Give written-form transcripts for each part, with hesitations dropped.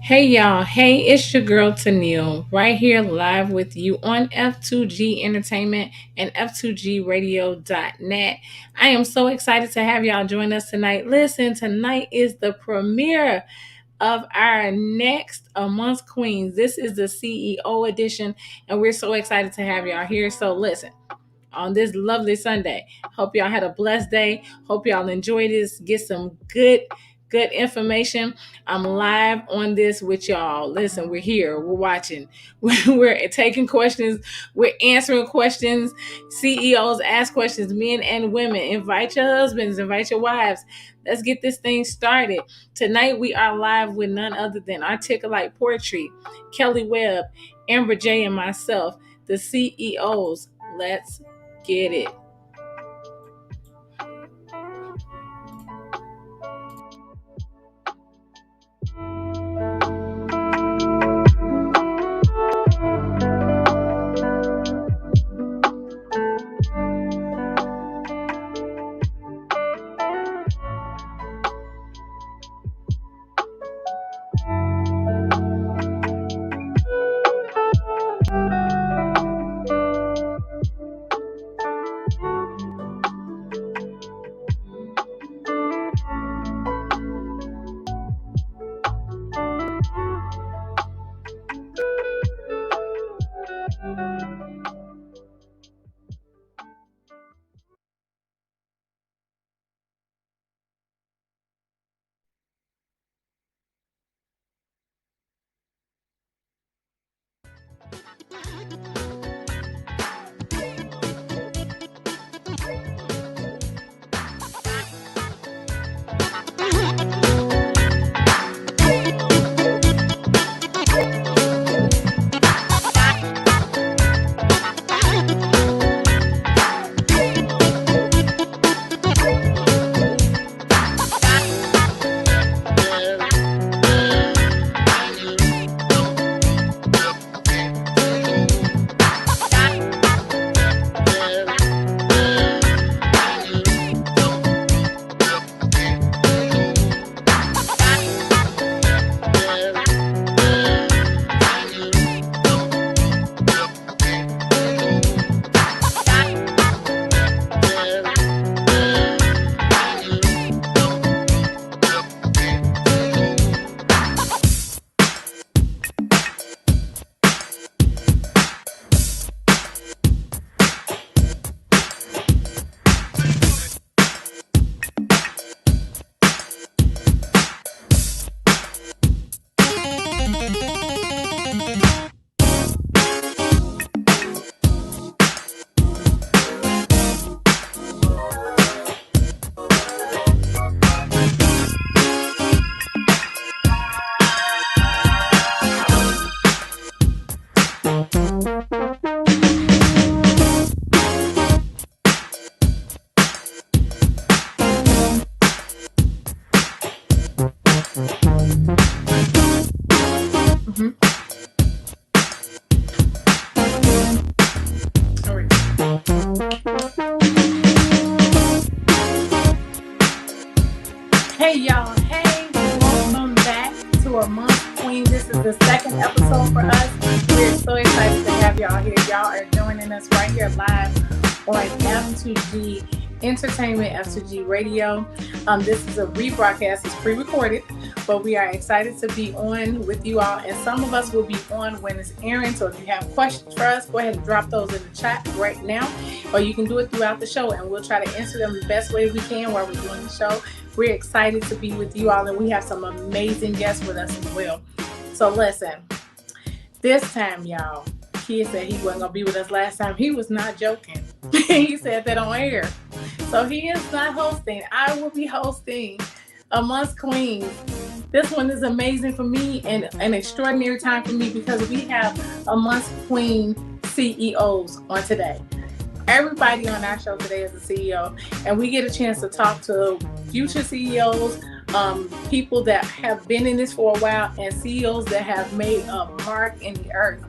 Hey y'all, hey, it's your girl Tennille right here live with you on F2G Entertainment and F2GRadio.net. I am so excited to have y'all join us tonight. Listen, tonight is the premiere of our next A Month Queens. This is the CEO edition, and we're so excited to have y'all here. So listen, on this lovely Sunday. Hope y'all had a blessed day. Hope y'all enjoy this. Get some good information. I'm live on this with y'all. Listen, we're here. We're watching. We're taking questions. We're answering questions. CEOs ask questions, men and women. Invite your husbands. Invite your wives. Let's get this thing started. Tonight we are live with none other than Articulate Poetry, Kelly Webb, Amber J, and myself, the CEOs. Let's get it. Mhm. All right. Hey y'all, hey, welcome back to A Month Queen. This is the second episode for us. We're so excited to have y'all here. Y'all are joining us right here live on F2G Entertainment, F2G Radio. This is a rebroadcast, it's pre-recorded, but we are excited to be on with you all. And some of us will be on when it's airing. So if you have questions for us, go ahead and drop those in the chat right now, or you can do it throughout the show, and we'll try to answer them the best way we can while we're doing the show. We're excited to be with you all, and we have some amazing guests with us as well. So listen, this time, y'all, Kid said he wasn't going to be with us last time. He was not joking. He said that on air. So he is not hosting. I will be hosting Amongst Queens. This one is amazing for me and an extraordinary time for me because we have Amongst Queen CEOs on today. Everybody on our show today is a CEO, and we get a chance to talk to future CEOs, people that have been in this for a while, and CEOs that have made a mark in the earth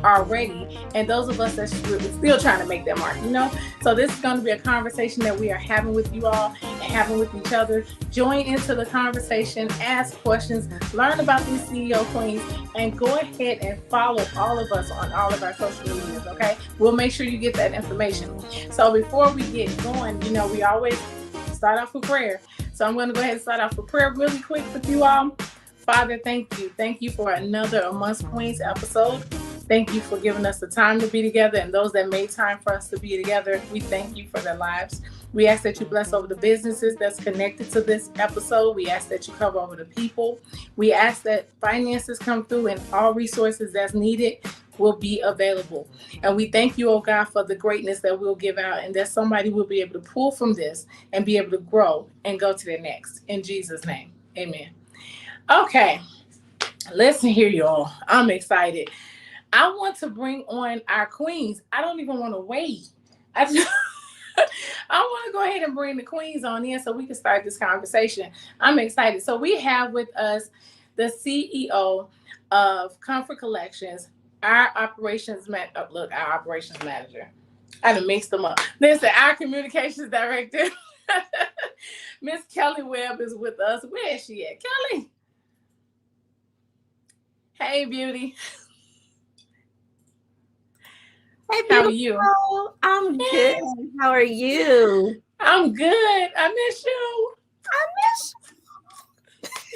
already, and those of us that's still trying to make that mark, you know. So this is going to be a conversation that we are having with you all, having with each other. Join into the conversation, ask questions, learn about these CEO queens, and go ahead and follow all of us on all of our social medias, okay? We'll make sure you get that information. So before we get going, we always start off with prayer. So I'm going to go ahead and start off with prayer really quick with you all. Father, thank you. Thank you for another Amongst Queens episode. Thank you for giving us the time to be together, and those that made time for us to be together, we thank you for their lives. We ask that you bless over the businesses that's connected to this episode. We ask that you cover over the people. We ask that finances come through and all resources that's needed will be available. And we thank you, oh God, for the greatness that we'll give out, and that somebody will be able to pull from this and be able to grow and go to the next. In Jesus' name, amen. Okay, listen here, y'all. I'm excited. I want to bring on our queens. I don't even want to wait. I want to go ahead and bring the queens on in so we can start this conversation. I'm excited. So we have with us the CEO of Comfort Collections, our operations manager. I done mixed them up. Listen, our communications director, Miss Kelly Webb, is with us. Where is she at? Kelly? Hey, beauty. Hey, how are you? I'm good. How are you? I'm good. I miss you.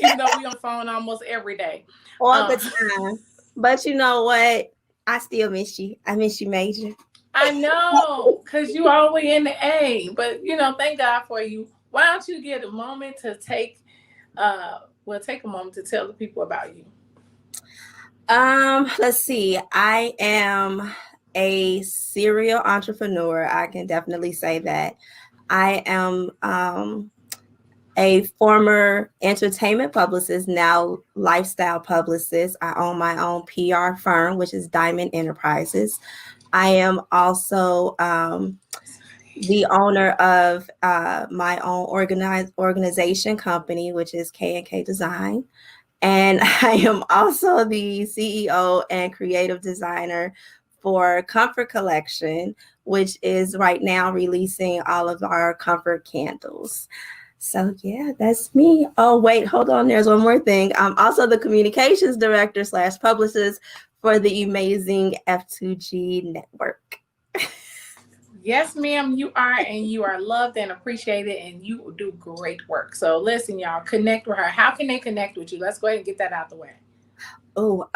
Even though we on the phone almost every day. All the time. But you know what? I still miss you. I miss you, Major. I know, because you always in the A. But, thank God for you. Why don't you get a moment to take a moment to tell the people about you? Let's see. I am a serial entrepreneur. I can definitely say that. I am a former entertainment publicist, now lifestyle publicist. I own my own PR firm, which is Diamond Enterprises. I am also the owner of my own organization company, which is K&K Design. And I am also the CEO and creative designer for Comfort Collection, which is right now releasing all of our comfort candles. So yeah, that's me. Oh, wait, hold on. There's one more thing. I'm also the communications director / publicist for the amazing F2G network. Yes, ma'am, you are, and you are loved and appreciated, and you do great work. So listen, y'all, connect with her. How can they connect with you? Let's go ahead and get that out the way. Oh,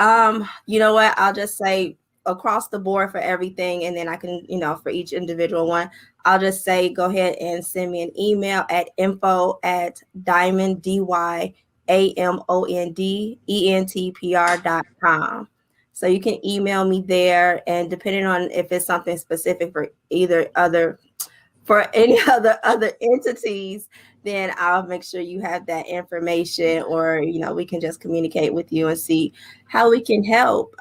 you know what? I'll just say across the board for everything, and then I can, for each individual one, I'll just say go ahead and send me an email at info@diamondentpr.com. So you can email me there, and depending on if it's something specific for any other entities, then I'll make sure you have that information, or we can just communicate with you and see how we can help.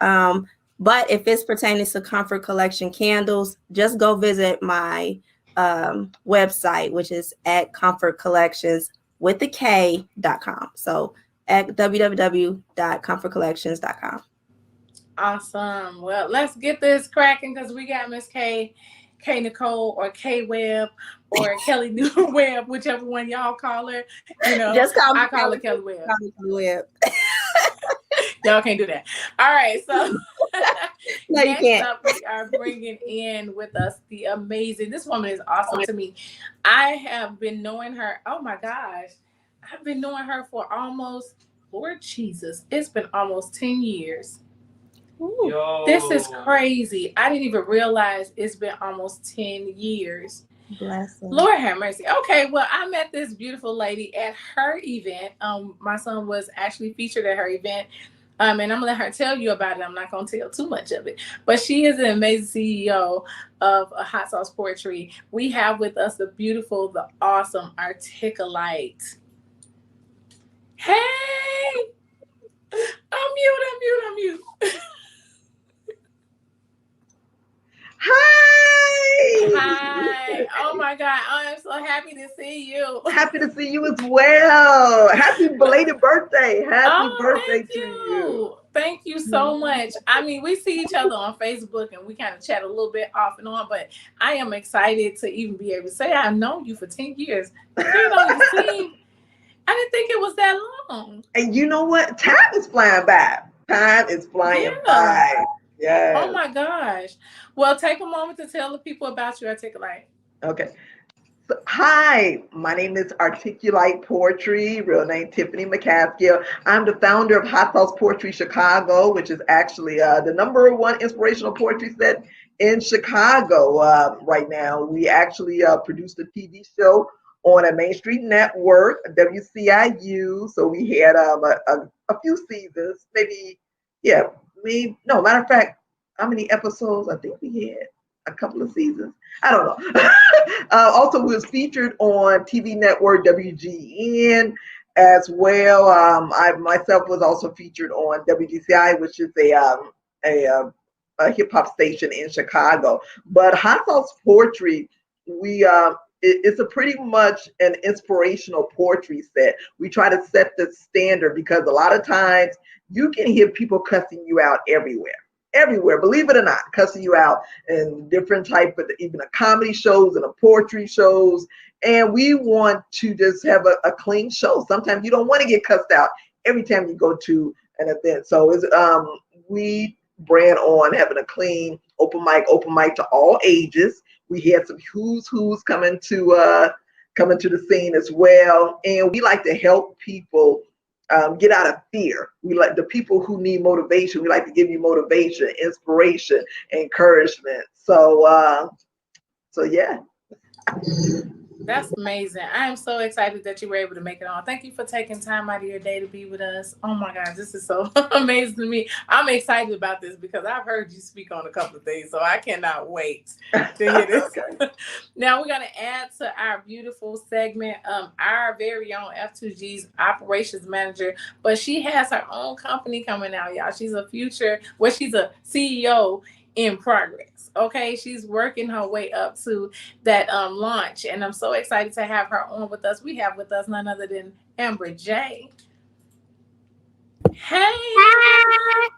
But if it's pertaining to Comfort Collection candles, just go visit my website, which is at comfortcollections.com. So at www.comfortcollections.com. Awesome. Well, let's get this cracking, because we got Miss K Nicole, or K Webb, or Kelly New Webb, whichever one y'all call her. Just call I call her Kelly Webb. Webb. Y'all can't do that. All right, so no, you can't. Up, we are bringing in with us the amazing. This woman is awesome to me. I have been knowing her. Oh my gosh, I've been knowing her for almost, Lord Jesus, it's been almost 10 years. This is crazy. I didn't even realize it's been almost 10 years. Blessing. Lord have mercy. Okay, well, I met this beautiful lady at her event. My son was actually featured at her event. And I'm gonna let her tell you about it. I'm not gonna tell too much of it, but she is an amazing CEO of Hot Sauce Poetry. We have with us the beautiful, the awesome Articulite. Hey, I'm mute. Hi. Oh my God. I am so happy to see you. Happy to see you as well. Happy belated birthday. Happy birthday to you. Thank you so much. I mean, we see each other on Facebook and we kind of chat a little bit off and on, but I am excited to even be able to say I've known you for 10 years. You know, you seem, I didn't think it was that long. And you know what? Time is flying by. Time is flying by. Yes. Oh my gosh. Well, take a moment to tell the people about you, Articulate. Okay. So, hi, my name is Articulate Poetry, real name Tiffany McCaskill. I'm the founder of Hot Sauce Poetry Chicago, which is actually the #1 inspirational poetry set in Chicago right now. We actually produced a TV show on a Main Street network, WCIU. So we had a few seasons, maybe, yeah, no, matter of fact, how many episodes? I think we had a couple of seasons. I don't know. Also, we was featured on TV network WGN as well. I myself was also featured on WGCI, which is a hip hop station in Chicago. But Hot Sauce Poetry, it's a pretty much an inspirational poetry set. We try to set the standard because a lot of times you can hear people cussing you out everywhere, believe it or not, cussing you out in different type of, even a comedy shows and a poetry shows. And we want to just have a clean show. Sometimes you don't want to get cussed out every time you go to an event. So we brand on having a clean open mic to all ages. We had some who's coming to the scene as well. And we like to help people get out of fear. We like the people who need motivation. We like to give you motivation, inspiration, encouragement. So yeah. That's amazing. I am so excited that you were able to make it on. Thank you for taking time out of your day to be with us. Oh my gosh, this is so amazing to me. I'm excited about this because I've heard you speak on a couple of things, so I cannot wait to hear this. Okay. Now we're going to add to our beautiful segment our very own F2G's operations manager, but she has her own company coming out, y'all. She's a CEO in progress. Okay, she's working her way up to that launch, and I'm so excited to have her on with us. We have with us none other than Amber J. Hey. Hi.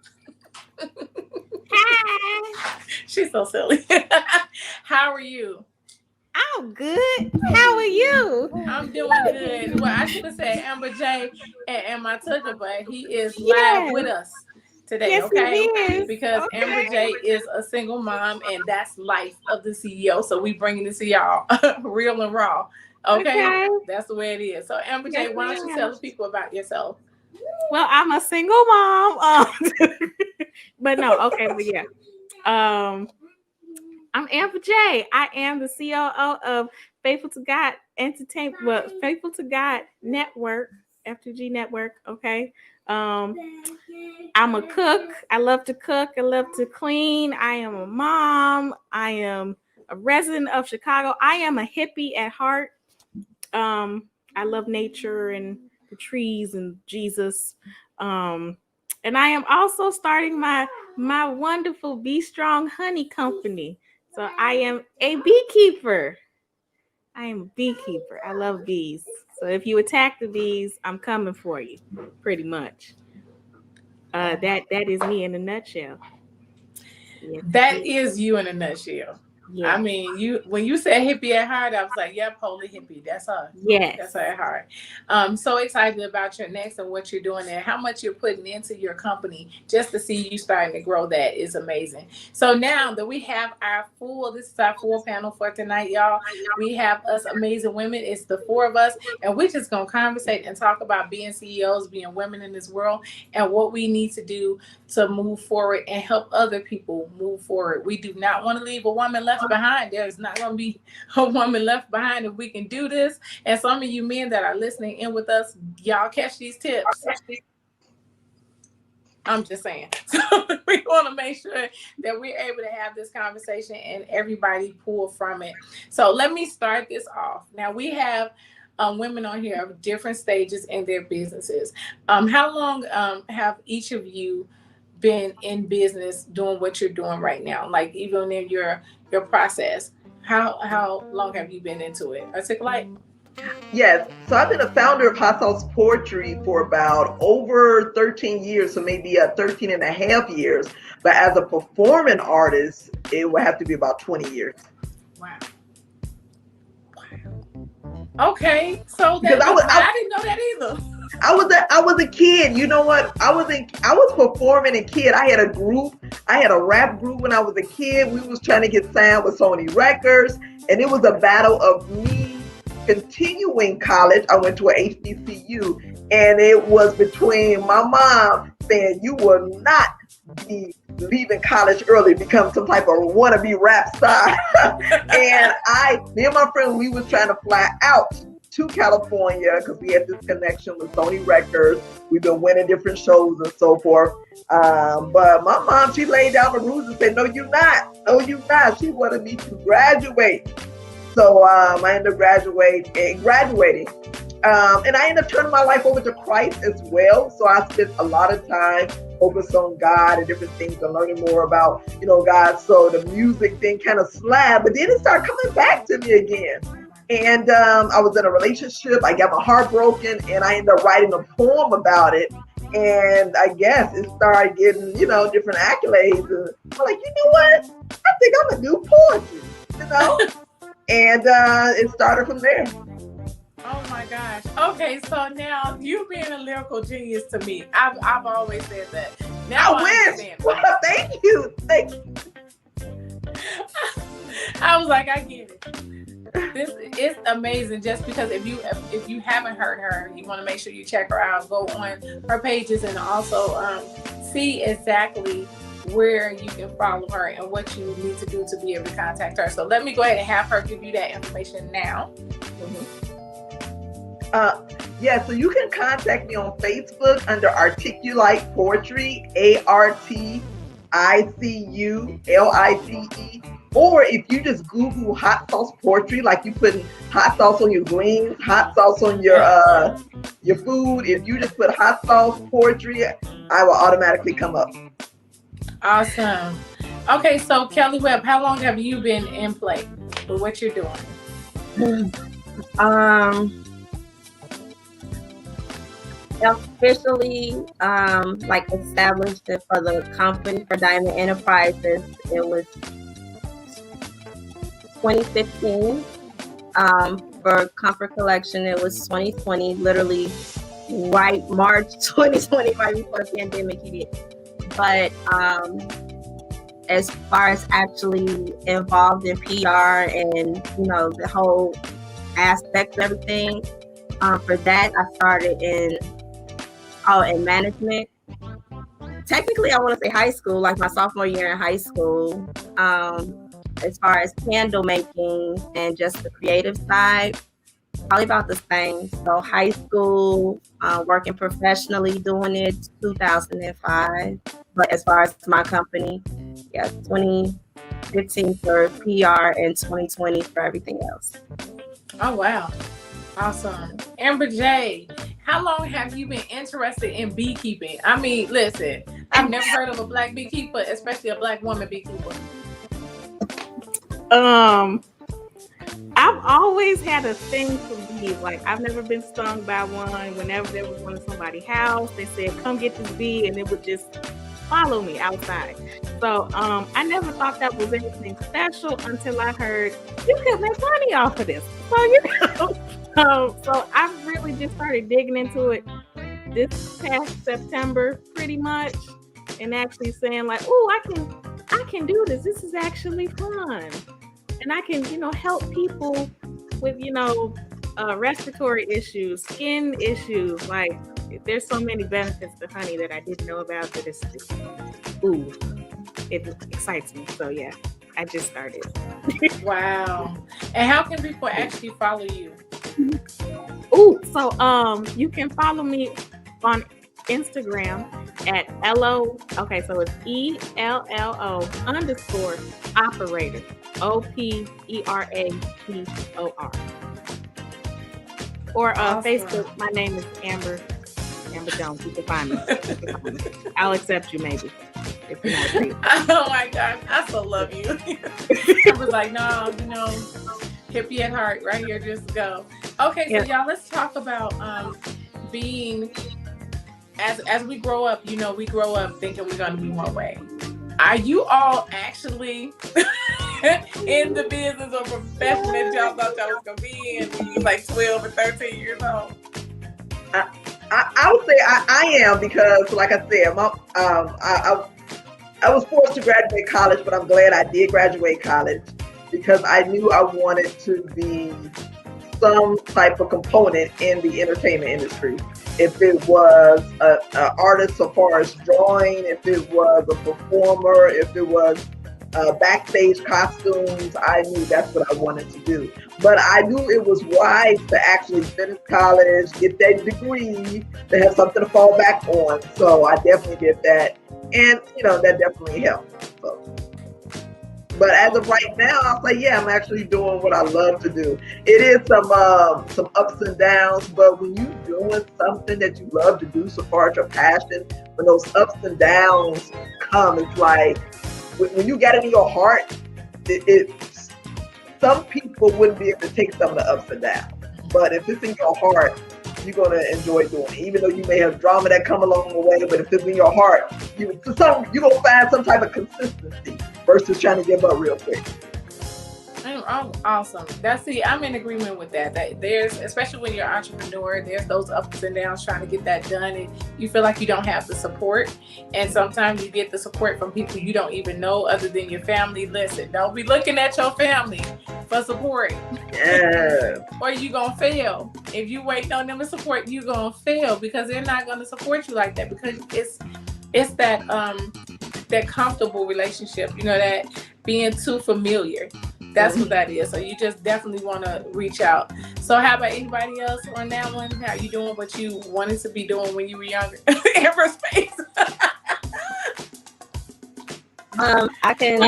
Hi. She's so silly. How are you? I'm good. How are you? I'm doing good. Well, I should have said Amber J and my tucker, but he is live with us today, yes, okay? Because Amber J is a single mom, and that's life of the CEO. So we bringing this to y'all real and raw, okay? That's the way it is. So Amber J, why don't you tell the people about yourself? Well, I'm a single mom, but no, okay, but yeah. I'm Amber J. I am the COO of Faithful to God Entertainment, well, Faithful to God Network, F2G Network, okay? I'm a cook. I love to cook. I love to clean. I am a mom. I am a resident of Chicago. I am a hippie at heart. I love nature and the trees and Jesus. And I am also starting my wonderful Be Strong Honey company. So I am a beekeeper. I love bees. So if you attack the bees, I'm coming for you, pretty much. That is me in a nutshell. Yes, that is you in a nutshell. Yeah. I mean, when you said hippie at heart, I was like, yep, holy hippie. That's her. Yes. That's her at heart. I'm so excited about your next and what you're doing there. How much you're putting into your company just to see you starting to grow that is amazing. So now that we have this is our full panel for tonight, y'all. We have us amazing women. It's the 4 of us, and we're just going to conversate and talk about being CEOs, being women in this world, and what we need to do to move forward and help other people move forward. We do not want to leave a woman left behind. There's not going to be a woman left behind if we can do this. And some of you men that are listening in with us, y'all catch these tips. I'm just saying. So we want to make sure that we're able to have this conversation and everybody pull from it. So let me start this off. Now we have women on here of different stages in their businesses. How long have each of you been in business doing what you're doing right now? Like even in your process, how long have you been into it? Articulate? Yes. So I've been a founder of Hot Sauce Poetry for about over 13 years, so maybe 13 and a half years. But as a performing artist, it would have to be about 20 years. Wow. Okay, so Because I didn't know that either. I was a kid. You know what? I was performing a kid. I had a group. I had a rap group when I was a kid. We was trying to get signed with Sony Records, and it was a battle of me continuing college. I went to a HBCU, and it was between my mom saying you will not be leaving college early, become some type of wannabe rap star, and me and my friend, we was trying to fly out to California because we had this connection with Sony Records. We've been winning different shows and so forth. But my mom, she laid down the rules and said, "No, you're not. No, you're not." She wanted me to graduate. So I ended up graduating. And I ended up turning my life over to Christ as well. So I spent a lot of time focused on God and different things and learning more about, God. So the music thing kind of slapped, but then it started coming back to me again. And I was in a relationship. I got my heart broken, and I ended up writing a poem about it. And I guess it started getting, different accolades. And I'm like, you know what? I think I'm gonna do poetry, And it started from there. Oh my gosh. Okay, so now you being a lyrical genius to me. I've always said that. Now I wish. understand. Well, thank you. I was like, I get it. This is amazing. Just because if you haven't heard her, you want to make sure you check her out. Go on her pages and also see exactly where you can follow her and what you need to do to be able to contact her. So let me go ahead and have her give you that information now. Yeah, so you can contact me on Facebook under Articulite Poetry, ARTICULITE. Or if you just Google hot sauce poetry, like you putting hot sauce on your greens, hot sauce on your food, if you just put hot sauce poetry, I will automatically come up. Awesome. Okay, so Kelly Webb, how long have you been in play with what you're doing? Officially established it for the company for Diamond Enterprises. It was 2015. For Comfort Collection, it was 2020, literally right March 2020, right before the pandemic hit. But as far as actually involved in PR and the whole aspect of everything, for that I started in management. Technically, I want to say high school, like my sophomore year in high school. As far as candle making and just the creative side, probably about the same. So high school, working professionally, doing it 2005. But as far as my company, 2015 for PR and 2020 for everything else. Oh, wow. Awesome. Amber J, how long have you been interested in beekeeping? I mean, listen, I've never heard of a black beekeeper, especially a black woman beekeeper. I've always had a thing for bees. Like, I've never been stung by one. Whenever there was one in somebody's house, they said, "Come get this bee," and it would just follow me outside. So I never thought that was anything special until I heard you can make money off of this. So I've really just started digging into it this past September, pretty much, and actually saying like, "Oh, I can do this. This is actually fun." And I can, help people with, respiratory issues, skin issues. Like, there's so many benefits to honey that I didn't know about that it's just, it excites me. So, yeah, I just started. Wow. And how can people actually follow you? So you can follow me on Instagram at so it's ELLO_operator. OPERATOR. Or Awesome. Facebook, my name is Amber Jones. You can find me. I'll accept you maybe. If you're not free. Oh my gosh, I so love you. I was like, no, hippie at heart, right here, just go. Okay, Yeah. so y'all, let's talk about being as we grow up. You know, we grow up thinking we're gonna be one way. Are you all actually in the business or profession that y'all thought y'all was gonna be in when you was like 12 or 13 years old? I would say I am, because, like I said, I was forced to graduate college, but I'm glad I did graduate college, because I knew I wanted to be some type of component in the entertainment industry. If it was an artist so far as drawing, if it was a performer, if it was backstage costumes, I knew that's what I wanted to do. But I knew it was wise to actually finish college, get that degree, to have something to fall back on. So I definitely did that. And, that definitely helped. So. But as of right now, I'll say, yeah, I'm actually doing what I love to do. It is some ups and downs, but when you're doing something that you love to do so far as your passion, when those ups and downs come, it's like, when you get it in your heart, some people wouldn't be able to take some of the ups and downs. But if it's in your heart, you're going to enjoy doing it. Even though you may have drama that come along the way, but if it's in your heart, you're going to find some type of consistency versus trying to give up real quick. Oh, awesome. I'm in agreement with that. That there's, especially when you're an entrepreneur, there's those ups and downs trying to get that done, and you feel like you don't have the support. And sometimes you get the support from people you don't even know other than your family. Listen, don't be looking at your family for support. Yeah. Or you gonna fail. If you wait on them to support, you gonna fail, because they're not gonna support you like that, because it's that comfortable relationship, that being too familiar. That's what that is. So you just definitely want to reach out. So how about anybody else on that one? How you doing what you wanted to be doing when you were younger? Aerospace. I can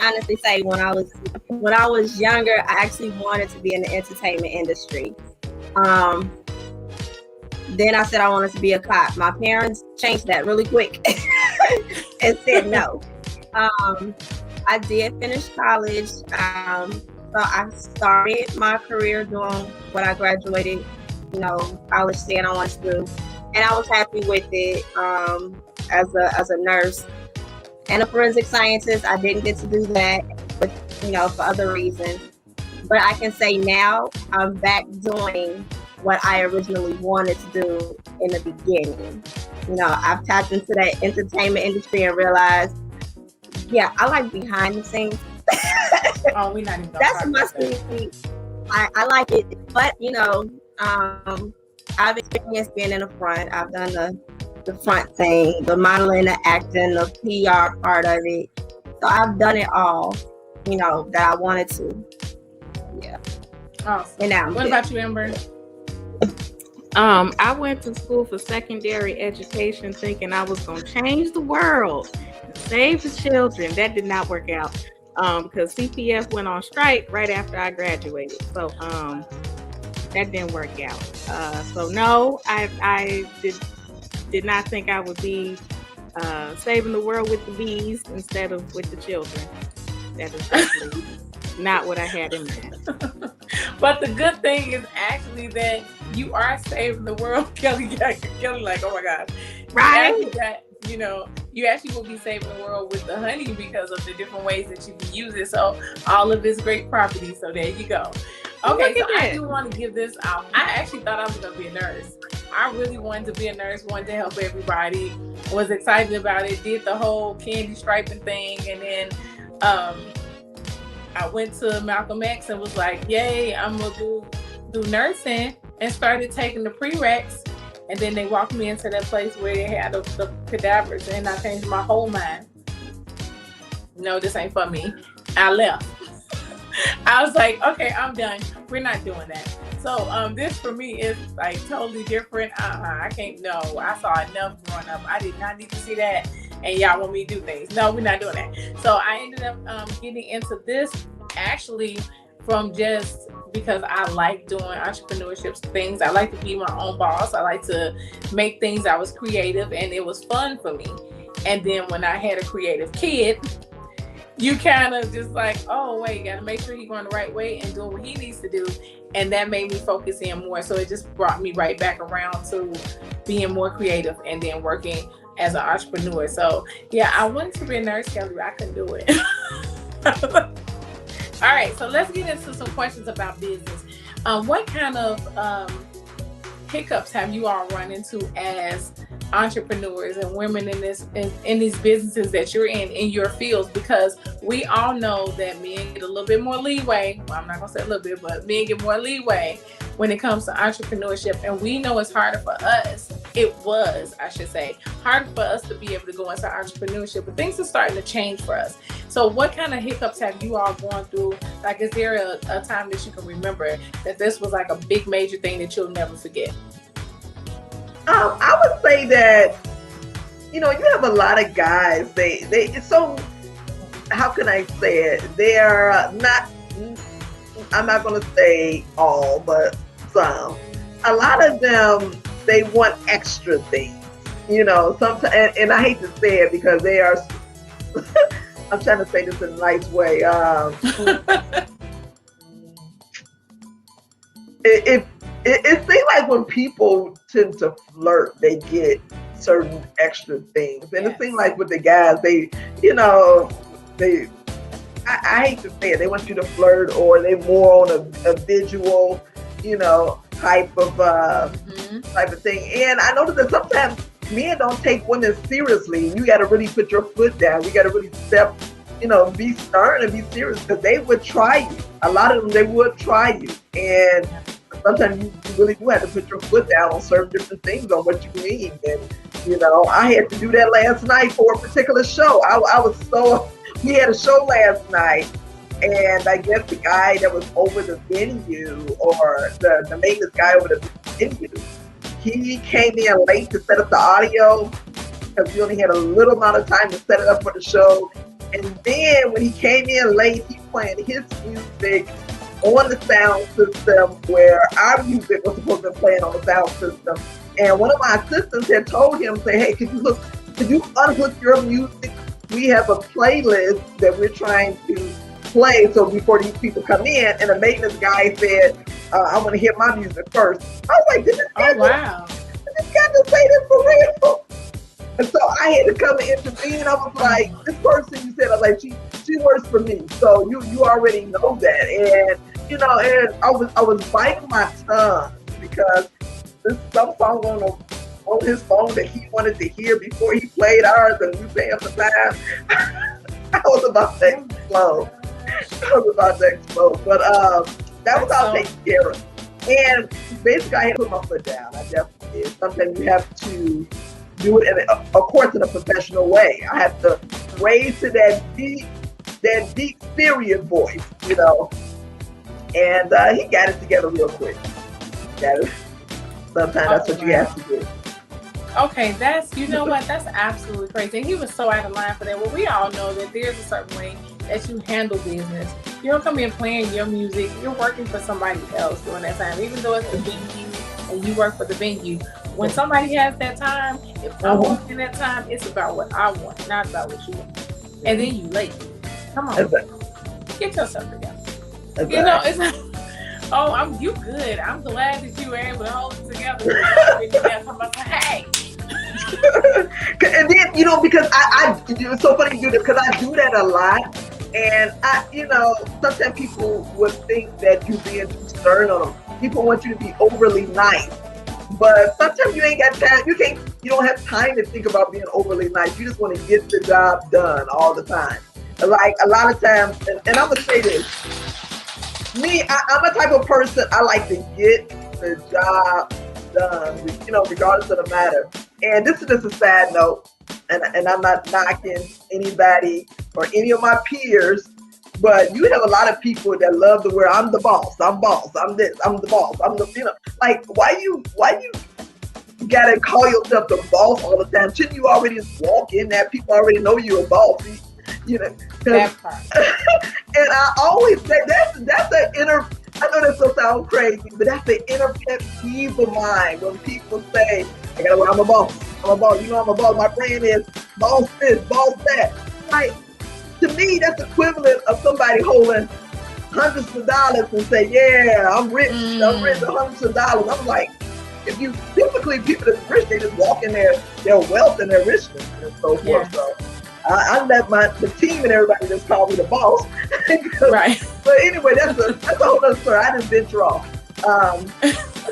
honestly say when I was younger, I actually wanted to be in the entertainment industry. Then I said I wanted to be a cop. My parents changed that really quick and said no. I did finish college. So I started my career doing what I graduated, college saying I wanted to do. And I was happy with it as a nurse. And a forensic scientist, I didn't get to do that, but, for other reasons. But I can say now I'm back doing what I originally wanted to do in the beginning. I've tapped into that entertainment industry and realized, yeah, I like behind the scenes. Oh, we're not even That's my thing. I like it, but I've experienced being in the front. I've done the front thing, the modeling, the acting, the PR part of it. So I've done it all, that I wanted to. Yeah. Awesome. And now what about you, Amber? I went to school for secondary education thinking I was going to change the world, save the children. That did not work out because CPS went on strike right after I graduated. So that didn't work out. So no, I did not think I would be saving the world with the bees instead of with the children. That is definitely not what I had in mind. But the good thing is actually that you are saving the world. Kelly like, oh my God. right? You actually will be saving the world with the honey because of the different ways that you can use it. So all of this great property. So there you go. Okay, so I do want to give this out. I actually thought I was going to be a nurse. I really wanted to be a nurse, wanted to help everybody, was excited about it, did the whole candy striping thing. And then I went to Malcolm X and was like, yay, I'm going to do nursing, and started taking the prereqs. And then they walked me into that place where they had the cadavers, and I changed my whole mind. No, this ain't for me. I left. I was like, okay, I'm done. We're not doing that. So this for me is like totally different. I can't, no, I saw enough growing up. I did not need to see that. And y'all want me to do things. No, we're not doing that. So I ended up getting into this actually from just because I like doing entrepreneurship things. I like to be my own boss. I like to make things. I was creative and it was fun for me. And then when I had a creative kid, you kind of just like, oh wait, gotta make sure he's going the right way and doing what he needs to do. And that made me focus in more. So it just brought me right back around to being more creative and then working as an entrepreneur. So yeah, I wanted to be a nurse, Kelly, but I couldn't do it. All right, so let's get into some questions about business. What kind of hiccups have you all run into as entrepreneurs and women in these businesses that you're in your fields? Because we all know that men get a little bit more leeway. Well, I'm not gonna say a little bit, but men get more leeway when it comes to entrepreneurship, and we know it's harder for us. It was, I should say, harder for us to be able to go into entrepreneurship, but things are starting to change for us. So what kind of hiccups have you all gone through? Like, is there a time that you can remember that this was like a big major thing that you'll never forget? I would say that, you have a lot of guys, so how can I say it? They're not, I'm not going to say all, but some. A lot of them, they want extra things, sometimes, and I hate to say it because they are, I'm trying to say this in a nice way. It seems like when people tend to flirt, they get certain extra things. And It seems like with the guys, I hate to say it, they want you to flirt, or they more on a visual, type of thing. And I notice that sometimes men don't take women seriously. You got to really put your foot down. You got to really step, be stern and be serious, because they would try you. A lot of them, they would try you. And sometimes you really do have to put your foot down on certain different things on what you need. And, I had to do that last night for a particular show. We had a show last night, and I guess the guy that was over the venue, or the maintenance guy over the venue, he came in late to set up the audio because we only had a little amount of time to set it up for the show. And then when he came in late, he playing his music on the sound system where our music was supposed to be playing on the sound system. And one of my assistants had told him, say, hey, could you unhook your music? We have a playlist that we're trying to play so before these people come in. And the maintenance guy said, I want to hear my music first. I was like, did this guy just say this for real? And so I had to come and intervene. I was like, this person you said, I was like, she works for me. So you already know that. And and I was biting my tongue because there's some song on his phone that he wanted to hear before he played ours, and we pay him the time. I was about to explode. But that was all taken care of. And basically, I had to put my foot down. I definitely did. Sometimes you have to do it, of course, in a professional way. I have to raise to that deep, serious voice, And he got it together real quick. Sometimes that's what you have to do. Okay, that's absolutely crazy. And he was so out of line for that. Well, we all know that there's a certain way that you handle business. You don't come in playing your music. You're working for somebody else during that time, even though it's the venue and you work for the venue. When somebody has that time, if I'm working that time, it's about what I want, not about what you want. And then you late. Come on, get yourself together. It's like, you good. I'm glad that you were able to hold it together. Hey. And then, because it's so funny you do this, because I do that a lot. And sometimes people would think that you're being too stern on them. People want you to be overly nice. But sometimes you ain't got time. You don't have time to think about being overly nice. You just want to get the job done all the time. Like a lot of times, and I'm going to say this. Me, I'm a type of person, I like to get the job done, regardless of the matter. And this is just a side note, and I'm not knocking anybody or any of my peers, but you have a lot of people that love the word, I'm the boss, I'm this, I'm the boss, I'm the, like, why you gotta call yourself the boss all the time? Shouldn't you already just walk in there? People already know you're a boss. That part. And I always say that's an inner, I know that still sounds crazy, but that's the inner pet peeve of mine when people say, I'm a boss, I'm a boss, I'm a boss, my brand is boss this, boss that. Like, to me, that's equivalent of somebody holding hundreds of dollars and say, yeah, I'm rich with hundreds of dollars. I'm like, if you typically people that's rich, they just walk in their wealth and their richness and so forth. Yeah. So I let the team and everybody just call me the boss. Right. But anyway, that's a whole other story. I didn't venture off.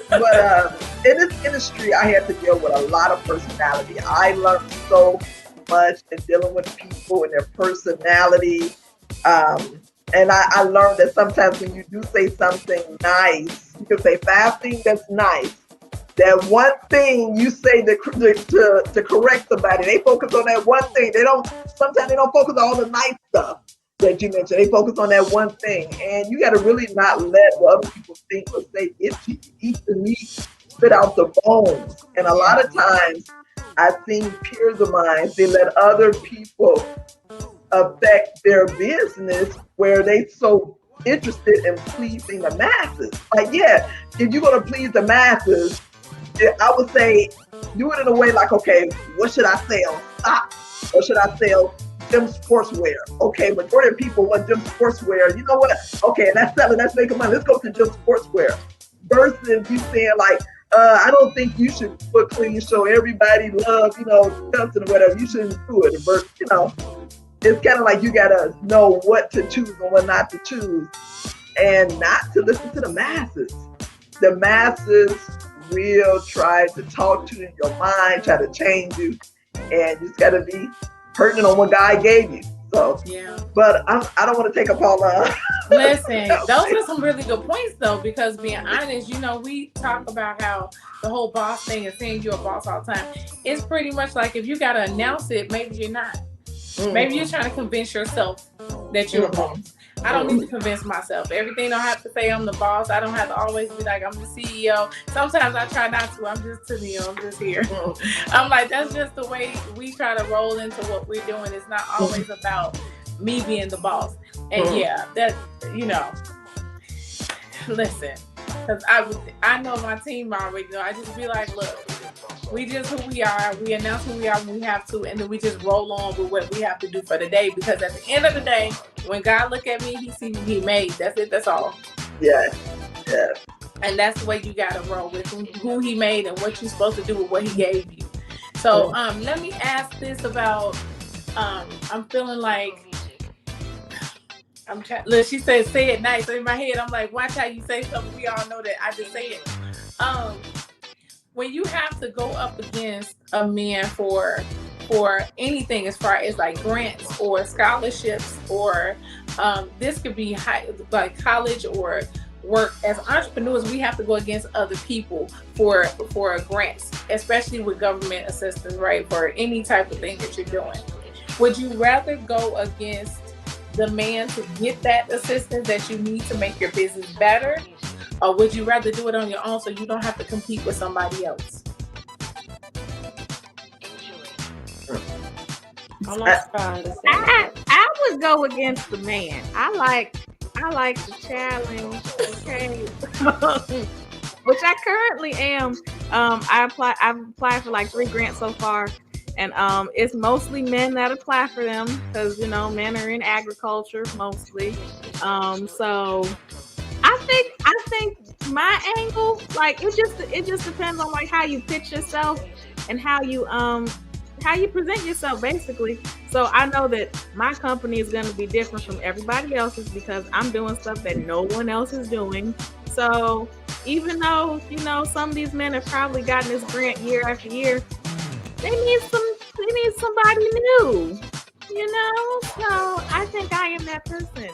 But in this industry, I had to deal with a lot of personality. I learned so much in dealing with people and their personality. And I learned that sometimes when you do say something nice, you can say 5 things that's nice. That one thing you say to correct somebody, they focus on that one thing. Sometimes they don't focus on all the nice stuff that you mentioned. They focus on that one thing. And you got to really not let what other people think or say get to you. Eat the meat, spit out the bones. And a lot of times I've seen peers of mine, they let other people affect their business where they so interested in pleasing the masses. Like, yeah, if you're going to please the masses, I would say do it in a way like, okay, what should I sell? Stocks. Or should I sell gym sportswear? Okay, majority of people want gym sportswear. You know what? Okay, that's selling, that's making money. Let's go to gym sportswear. Versus you saying like, I don't think you should put clean show. Everybody love, something or whatever. You shouldn't do it. But, it's kind of like you got to know what to choose and what not to choose and not to listen to the masses. The masses will try to talk to you in your mind, try to change you, and you just got to be pertinent on what God gave you. So, yeah. But I don't want to take up all Listen, those are some really good points, though, because being honest, we talk about how the whole boss thing and saying you're a boss all the time. It's pretty much like if you got to announce it, maybe you're not. Maybe you're trying to convince yourself that you're a boss. I don't need to convince myself. Everything don't have to say I'm the boss. I don't have to always be like I'm the CEO. Sometimes I try not to. I'm just I'm just here. I'm like, that's just the way we try to roll into what we're doing. It's not always about me being the boss. And yeah, that, listen, because I know my team already know. I just be like, look, we just who we are. We announce who we are when we have to, and then we just roll on with what we have to do for the day. Because at the end of the day, when God look at me, He sees who He made. That's it. That's all. Yeah. And that's the way you gotta roll with who He made and what you're supposed to do with what He gave you. So let me ask this about. I'm feeling like. Look, she said, "Say it nice." So in my head, I'm like, "Watch how you say something." We all know that I just say it. When you have to go up against a man for anything as far as like grants or scholarships or this could be like college or work, as entrepreneurs, we have to go against other people for grants, especially with government assistance, right? For any type of thing that you're doing. Would you rather go against the man to get that assistance that you need to make your business better? Or would you rather do it on your own so you don't have to compete with somebody else? I would go against the man. I like the challenge, okay? Which I currently am. I've applied for like 3 grants so far, and it's mostly men that apply for them because men are in agriculture mostly. So I think my angle, like it just depends on like how you pitch yourself and how you present yourself basically. So I know that my company is going to be different from everybody else's because I'm doing stuff that no one else is doing. So even though some of these men have probably gotten this grant year after year, they need somebody new. So I think I am that person.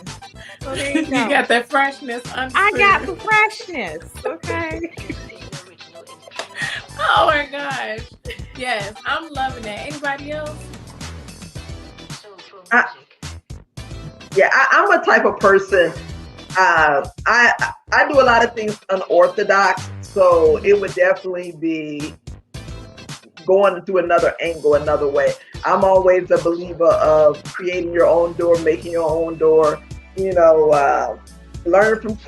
So there you go. You got that freshness. I got the freshness. Okay. Oh my gosh. Yes, I'm loving that. Anybody else? I'm a type of person. I do a lot of things unorthodox, so it would definitely be going through another angle, another way. I'm always a believer of creating your own door, making your own door. Learning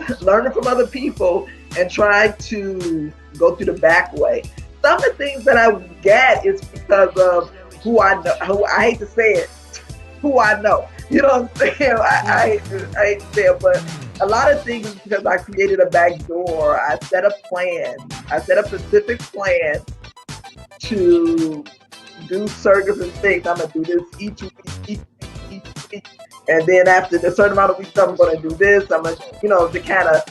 from other people and try to go through the back way. Some of the things that I get is because of who I know. Who I hate to say it, who I know. You know what I'm saying? I ain't there, but a lot of things is because I created a back door. I set a plan. I set a specific plan to do certain things. I'm gonna do this each week, each week. And then after the certain amount of weeks, I'm gonna do this. I'm gonna, to kind of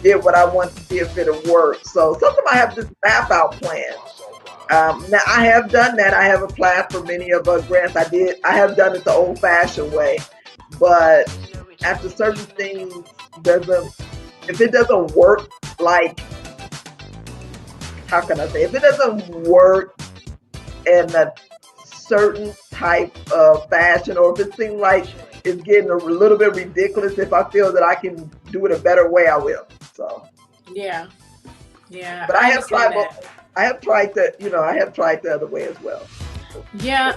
get what I want to see if it'll work. So sometimes I have this map out plan. Now I have done that. I have applied for many of the grants. I have done it the old-fashioned way, but after certain things if it doesn't work, like, how can I say? If it doesn't work in a certain type of fashion, or if it seems like it's getting a little bit ridiculous, if I feel that I can do it a better way, I will. So yeah. But I have tried the other way as well. Yeah,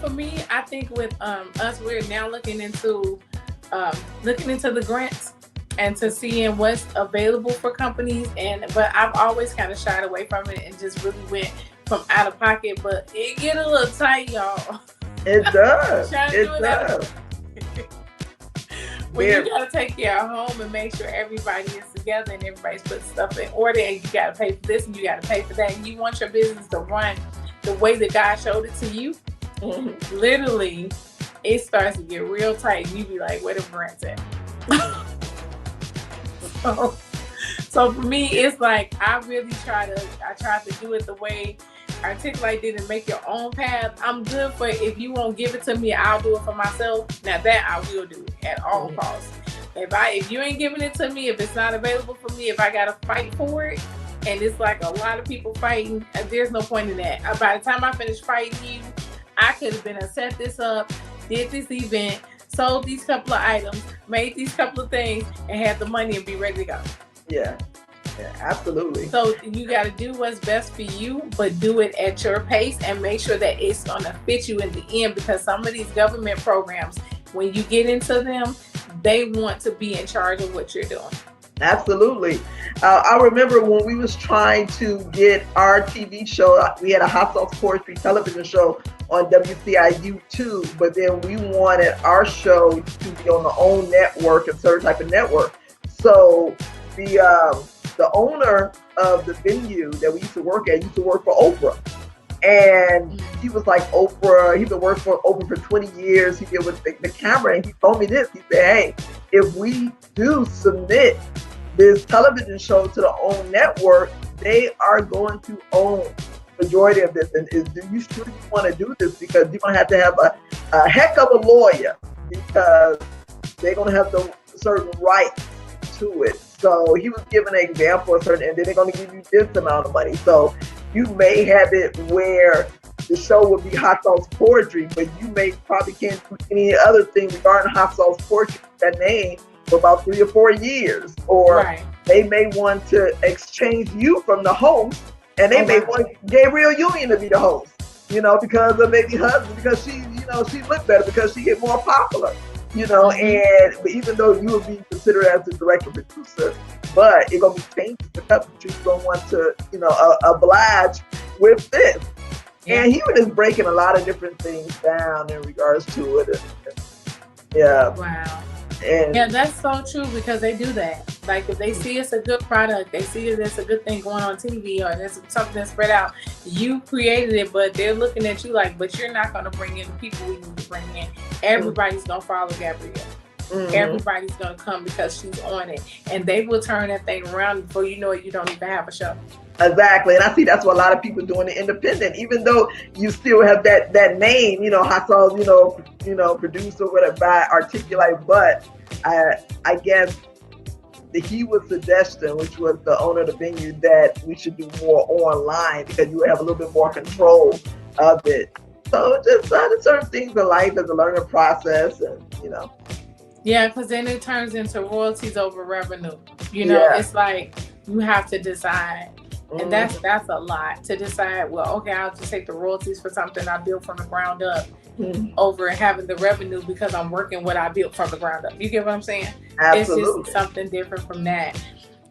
for me, I think with us, we're now looking into the grants and to seeing what's available for companies. But I've always kind of shied away from it and just really went from out of pocket. But it get a little tight, y'all. It does. It does. When you gotta take care of home and make sure everybody is together and everybody's putting stuff in order, and you gotta pay for this and you gotta pay for that, and you want your business to run the way that God showed it to you, literally, it starts to get real tight, and you be like, where the grants at? So for me, it's like I try to do it the way Articulate did and make your own path. I'm good for it. If you won't give it to me, I'll do it for myself. Now that I will do at all costs. If you ain't giving it to me, if it's not available for me, if I gotta fight for it, and it's like a lot of people fighting, there's no point in that. By the time I finish fighting you, I could have been set this up, did this event, sold these couple of items, made these couple of things, and had the money and be ready to go. Yeah, absolutely. So you got to do what's best for you, but do it at your pace and make sure that it's going to fit you in the end, because some of these government programs, when you get into them, they want to be in charge of what you're doing. Absolutely. I remember when we was trying to get our TV show, we had a Hot Sauce Poetry television show on WCIU2, but then we wanted our show to be on the own network, a certain type of network. So the owner of the venue that we used to work at used to work for Oprah. And he was like, Oprah, he's been working for Oprah for 20 years. He did with the camera, and he told me this. He said, hey, if we do submit this television show to the own network, they are going to own the majority of this. And do you truly want to do this? Because you're going to have a heck of a lawyer, because they're going to have the certain rights to it. So he was giving an example of certain, and then they're going to give you this amount of money. So you may have it where the show would be Hot Sauce Poetry, but you probably can't do any other thing regarding Hot Sauce Poetry, that name, for about 3 or 4 years. Or they may want to exchange you from the host, and they may want Gabrielle Union to be the host, because of maybe husband, because she looked better, because she get more popular. And even though you would be considered as the director producer, but it's gonna be changes to the you're gonna want to, oblige with this. Yeah. And he was just breaking a lot of different things down in regards to it. Yeah. Wow. And yeah, that's so true, because they do that. Like, if they see it's a good product, they see that there's a good thing going on TV, or there's something that's spread out. You created it, but they're looking at you like, but you're not going to bring in the people we need to bring in. Everybody's going to follow Gabrielle. Everybody's going to come because she's on it. And they will turn that thing around before you know it, you don't even have a show. Exactly. And I see that's what a lot of people doing, the independent, even though you still have that name, Hot Sauce, producer, whatever, by Articulate. But I guess he was suggesting, which was the owner of the venue, that we should do more online, because you have a little bit more control of it. So just certain things in life as a learning process, and Yeah, because then it turns into royalties over revenue. It's like you have to decide. And that's a lot to decide. Well, okay, I'll just take the royalties for something I built from the ground up over having the revenue because I'm working what I built from the ground up. You get what I'm saying? Absolutely. It's just something different from that.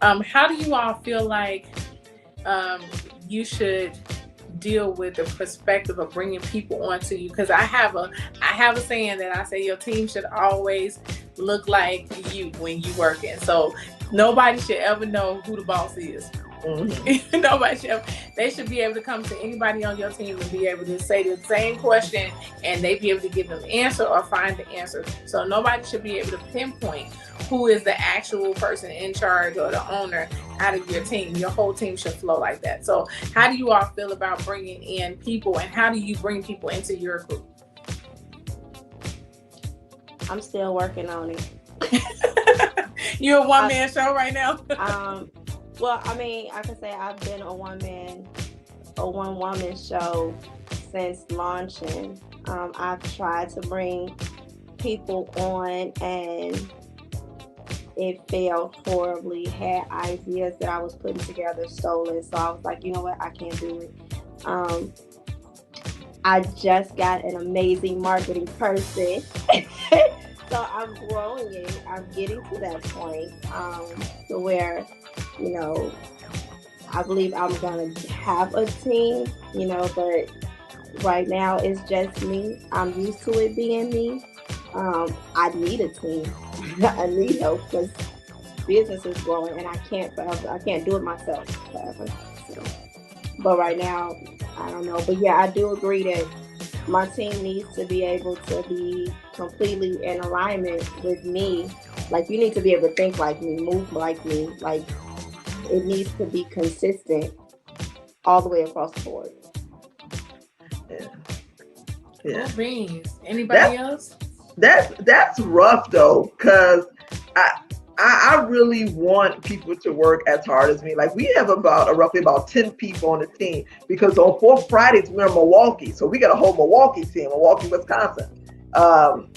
How do you all feel like you should deal with the perspective of bringing people onto you? Because I have a saying that I say your team should always look like you when you working. So nobody should ever know who the boss is. Mm-hmm. They should be able to come to anybody on your team and be able to say the same question, and they be able to give them the answer or find the answer. So nobody should be able to pinpoint who is the actual person in charge or the owner out of your team. Your whole team should flow like that. So how do you all feel about bringing in people, and how do you bring people into your group? I'm still working on it. You're a one-man show right now? Well, I mean, I can say I've been a one-woman show since launching. I've tried to bring people on, and it failed horribly. Had ideas that I was putting together stolen, so I was like, you know what, I can't do it. I just got an amazing marketing person. So I'm growing it. I'm getting to that point to where, you know, I believe I'm going to have a team, you know, but right now it's just me. I'm used to it being me. I need a team. I need help because business is growing and I can't do it myself forever. So, but right now, I don't know. But yeah, I do agree that my team needs to be able to be completely in alignment with me. Like, you need to be able to think like me, move like me. Like, it needs to be consistent all the way across the board. Yeah. Cool beans. Anybody else? That's rough though, because I really want people to work as hard as me. Like, we have roughly about 10 people on the team, because on 4 Fridays we're in Milwaukee. So we got a whole Milwaukee team, Milwaukee, Wisconsin.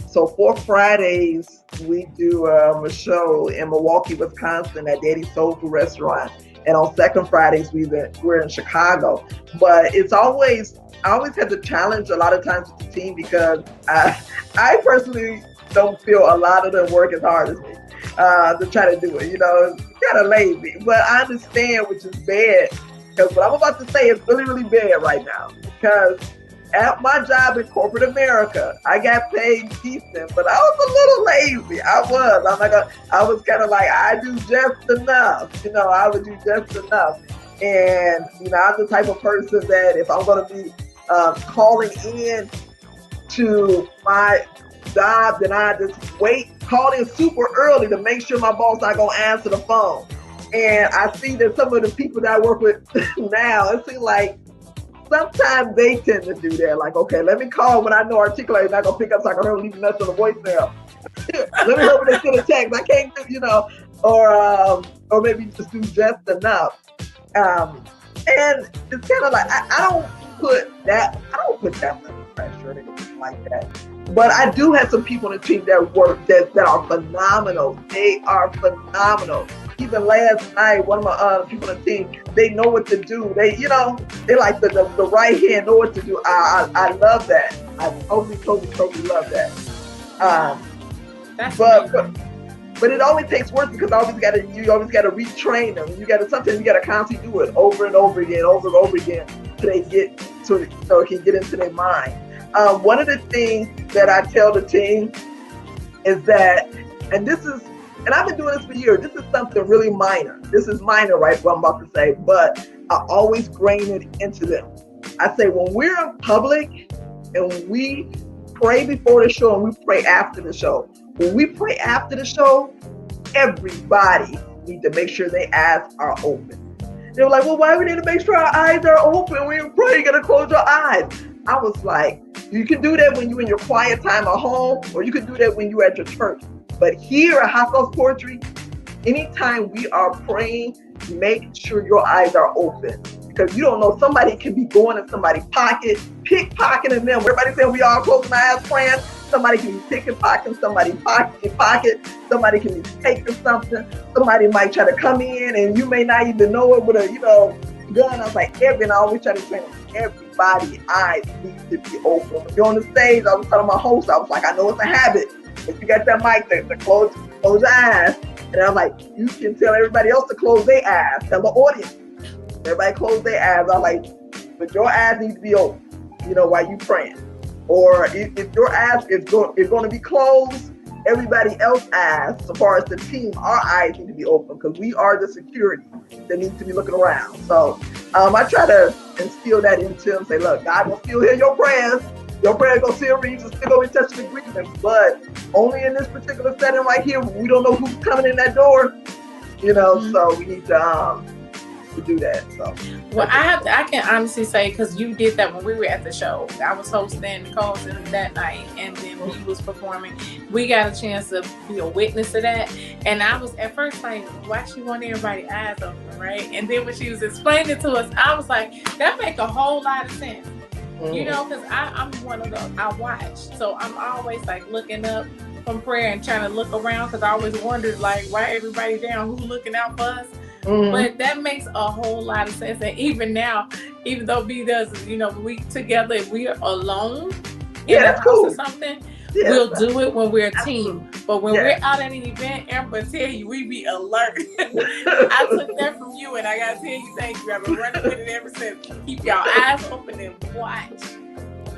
So 4 Fridays we do a show in Milwaukee, Wisconsin at Daddy's Soul Food Restaurant. And on second Fridays we're in Chicago. But I always have to challenge a lot of times with the team, because I personally don't feel a lot of them work as hard as me. To try to do it, you know, it's kind of lazy, but I understand, which is bad, because what I'm about to say is really, really bad right now. Because at my job in corporate America, I got paid decent, but I was a little lazy. I was kind of like, I do just enough, you know, I would do just enough. And, you know, I'm the type of person that if I'm going to be calling in to my job, then I just call in super early to make sure my boss not gonna answer the phone. And I see that some of the people that I work with now, it seems like sometimes they tend to do that. Like, okay, let me call when I know Articulate is not gonna pick up, so I can leave a message on the voicemail. Let me hope they send a text. I can't do, you know, or maybe just do just enough. And it's kind of like I don't put that much pressure or anything like that. But I do have some people on the team that work that are phenomenal. They are phenomenal. Even last night, one of my people on the team, they know what to do. They like the right hand know what to do. I love that. I totally love that. But it always takes work, because you always got to retrain them. Sometimes you got to constantly do it over and over again, till they get so it can get into their mind. One of the things that I tell the team is that, and I've been doing this for years, this is something really minor. This is minor, right, what I'm about to say, but I always grain it into them. I say, when we're in public and we pray before the show and we pray after the show, when we pray after the show, everybody needs to make sure their eyes are open. They were like, well, why we need to make sure our eyes are open? When you pray, you got to close your eyes. I was like, you can do that when you're in your quiet time at home, or you can do that when you're at your church. But here at Hot Sauce Poetry, anytime we are praying, make sure your eyes are open. Because you don't know, somebody can be going in somebody's pocket, pickpocketing them. Everybody saying we all closing our eyes praying. Somebody can be pickpocketing somebody's pocket. Somebody can be taking something. Somebody might try to come in and you may not even know it with a, gun. I was like, I always try to train everybody's eyes need to be open. When you're on the stage, I was telling my host, I was like, I know it's a habit. If you got that mic there, to close your eyes. And I'm like, you can tell everybody else to close their eyes. Tell the audience. Everybody close their eyes. I'm like, but your eyes need to be open, while you praying. Or if your eyes is going to be closed, everybody else's eyes, so far as the team, our eyes need to be open because we are the security that needs to be looking around. So I try to instill that into them. Say, look, God will still hear your prayers. Your prayers going to still reach and still going to be touching agreement, but only in this particular setting right here, we don't know who's coming in that door. So we need to do that. So well, I can honestly say, because you did that when we were at the show. I was hosting Nicole that night, and then when he was performing, we got a chance to be a witness to that. And I was at first like, why she want everybody's eyes open, right? And then when she was explaining it to us, I was like, that make a whole lot of sense. Because I'm one of those, I watch, so I'm always like looking up from prayer and trying to look around, because I always wondered like, why everybody down, who looking out for us? But that makes a whole lot of sense. And even now, even though B does, we together, if we are alone in the house or something, we'll do it when we're a team. But when we're out at an event, Amber tell you, we be alert. I took that from you, and I gotta tell you, thank you. I've been running with it ever since. Keep your eyes open and watch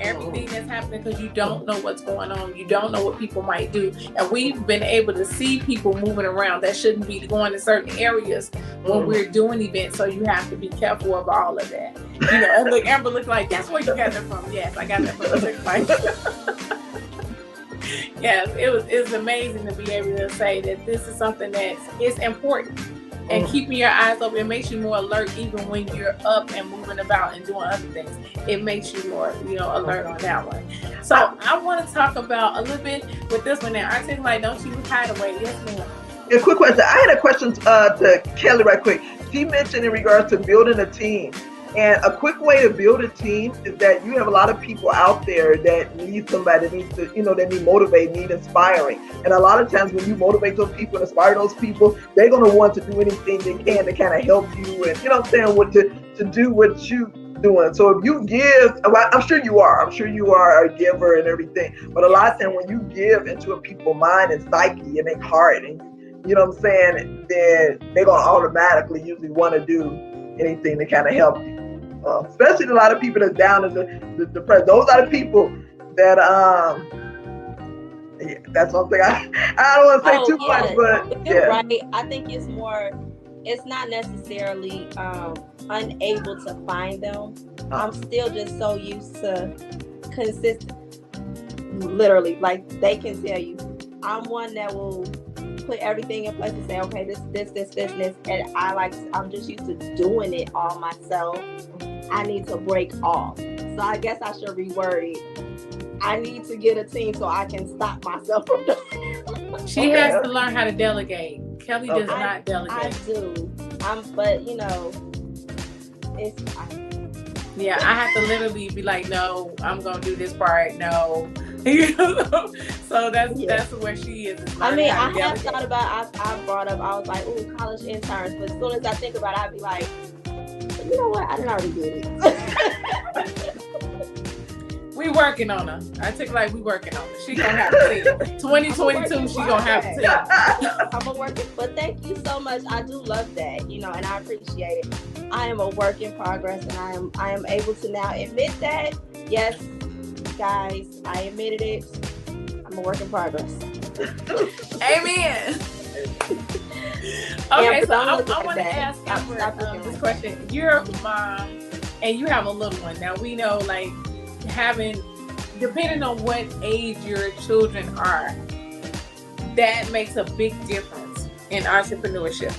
everything that's happening, because you don't know what's going on. You don't know what people might do. And we've been able to see people moving around that shouldn't be going to certain areas when we're doing events. So you have to be careful of all of that. And look, Amber looked like, that's where you got that from. Yes, I got that from the TikTok. Yes, it's amazing to be able to say that this is something that is important. And keeping your eyes open, it makes you more alert even when you're up and moving about and doing other things. It makes you more, alert on that one. So I want to talk about a little bit with this one now. Articulate, don't you hide away. Yes, ma'am. A quick question. I had a question to Kelly right quick. She mentioned in regards to building a team. And a quick way to build a team is that you have a lot of people out there that need somebody that needs to, that need motivating, need inspiring. And a lot of times when you motivate those people and inspire those people, they're going to want to do anything they can to kind of help you and, to do what you doing. So if you give, I'm sure you are a giver and everything. But a lot of times when you give into a people's mind and psyche and their heart, and then they're going to automatically usually want to do anything to kind of help you. Especially a lot of people that's down in the depression. Those are the people that that's one thing I don't want to say too much, but you're right. I think it's not necessarily unable to find them. I'm still just so used to consistent. Literally, like they can tell you, I'm one that will put everything in place and say, okay, this, and I'm just used to doing it all myself. I need to break off. So I guess I should reword it. I need to get a team so I can stop myself from doing it. She has to learn how to delegate. Kelly does not delegate. I do. But it's yeah, I have to literally be like, no, I'm gonna do this part. No. So that's where she is. I mean, I have thought about, I brought up, I was like, ooh, college interns. But as soon as I think about it, I'd be like, you know what? I didn't already did it. We working on her. We working on her. She gonna have to see. 2022, she gonna have to see. I'm a work, but thank you so much. I do love that, and I appreciate it. I am a work in progress, and I am able to now admit that. Yes, guys, I admitted it. I'm a work in progress. Amen. Okay, so I want to ask Amber this question. You're a mom and you have a little one. Now we know, like, depending on what age your children are, that makes a big difference in entrepreneurship.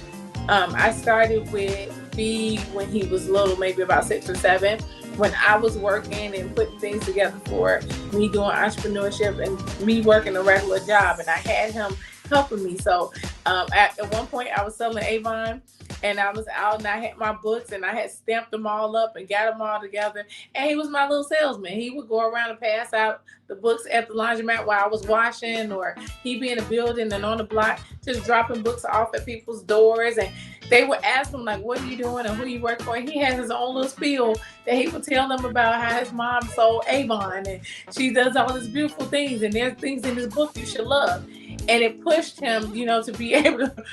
I started with B when he was little, maybe about 6 or 7, when I was working and putting things together for me doing entrepreneurship and me working a regular job, and I had him helping me. So at one point I was selling Avon, and I was out and I had my books and I had stamped them all up and got them all together, and he was my little salesman. He would go around and pass out the books at the laundromat while I was washing, or he'd be in a building and on the block just dropping books off at people's doors, and they would ask him, like, what are you doing and who you work for? And he has his own little spiel that he would tell them about how his mom sold Avon and she does all these beautiful things, and there's things in this book you should love. And it pushed him, to be able to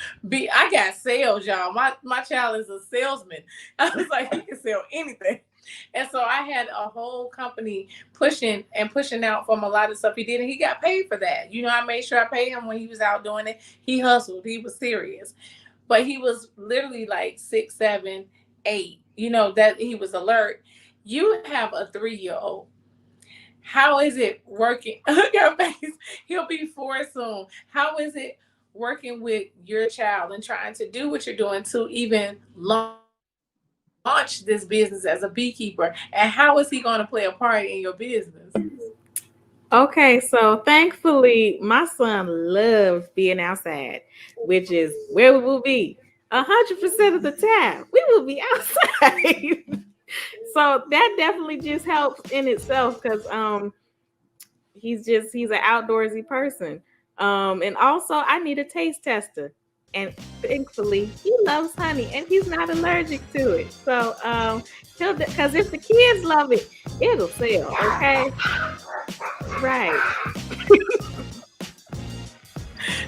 I got sales, y'all. My child is a salesman. I was like, he can sell anything. And so I had a whole company pushing out from a lot of stuff he did, and he got paid for that. I made sure I paid him when he was out doing it. He hustled. He was serious. But he was literally like 6, 7, 8. That he was alert. You have a 3-year-old. How is it working? Your face. He'll be 4 soon. How is it working with your child and trying to do what you're doing to even launch this business as a beekeeper? And how is he going to play a part in your business? Okay, so thankfully, my son loves being outside, which is where we will be 100% of the time. We will be outside. So that definitely just helps in itself because he's an outdoorsy person. And also I need a taste tester. And thankfully he loves honey and he's not allergic to it. So because if the kids love it, it'll sell, okay? Right.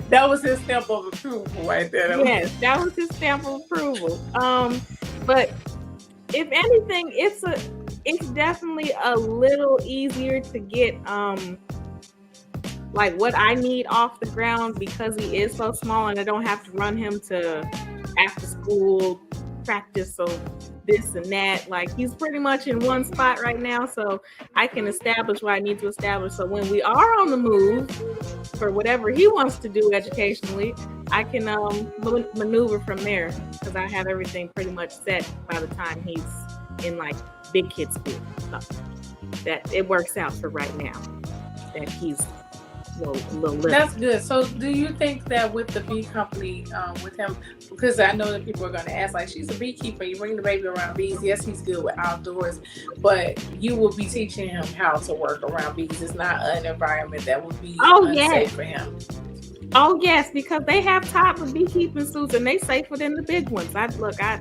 That was his stamp of approval right there. Yes, that was his stamp of approval. But if anything, it's definitely a little easier to get like what I need off the ground because he is so small and I don't have to run him to after school practice so this and that. Like he's pretty much in one spot right now, so I can establish what I need to establish. So when we are on the move for whatever he wants to do educationally, I can maneuver from there because I have everything pretty much set by the time he's in like big kid school. So that it works out for right now that he's a little. That's good. So do you think that with the bee company, with him, because I know that people are going to ask, like, she's a beekeeper, you bring the baby around bees. Yes, he's good with outdoors, but you will be teaching him how to work around bees. It's not an environment that would be unsafe for him. Oh yes, because they have type of beekeeping suits and they safer than the big ones. I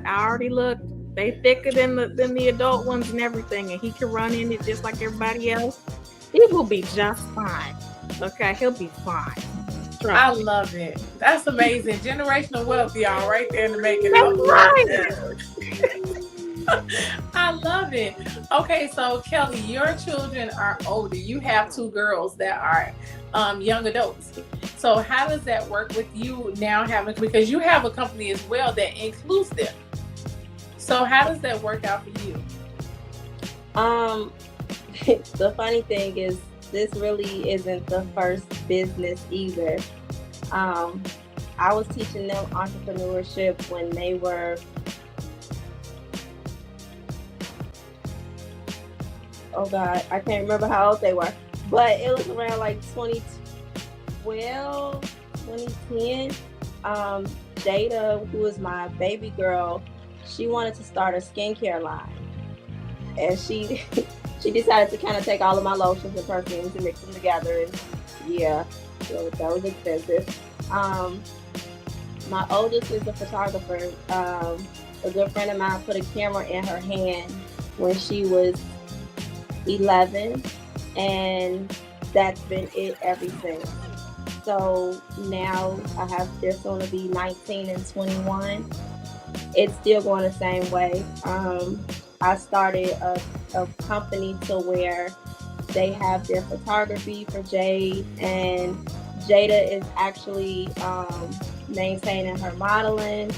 already looked. They thicker than the adult ones and everything, and he can run in it just like everybody else. He will be just fine. Okay, he'll be fine. I love it. That's amazing. Generational wealth, y'all, right there in the making. That's right. I love it. Okay, so Kelly, your children are older. You have 2 girls that are young adults. So how does that work with you now because you have a company as well that includes them. So how does that work out for you? The funny thing is this really isn't the first business either. I was teaching them entrepreneurship when they were I can't remember how old they were, but it was around like 2012, 2010. Jada, who is my baby girl, she wanted to start a skincare line, and she decided to kind of take all of my lotions and perfumes and mix them together, and so that was expensive. My oldest is a photographer. A good friend of mine put a camera in her hand when she was 11, and that's been it ever since. So now they're soon to be 19 and 21. It's still going the same way. I started a company to where they have their photography for Jade, and Jada is actually maintaining her modeling,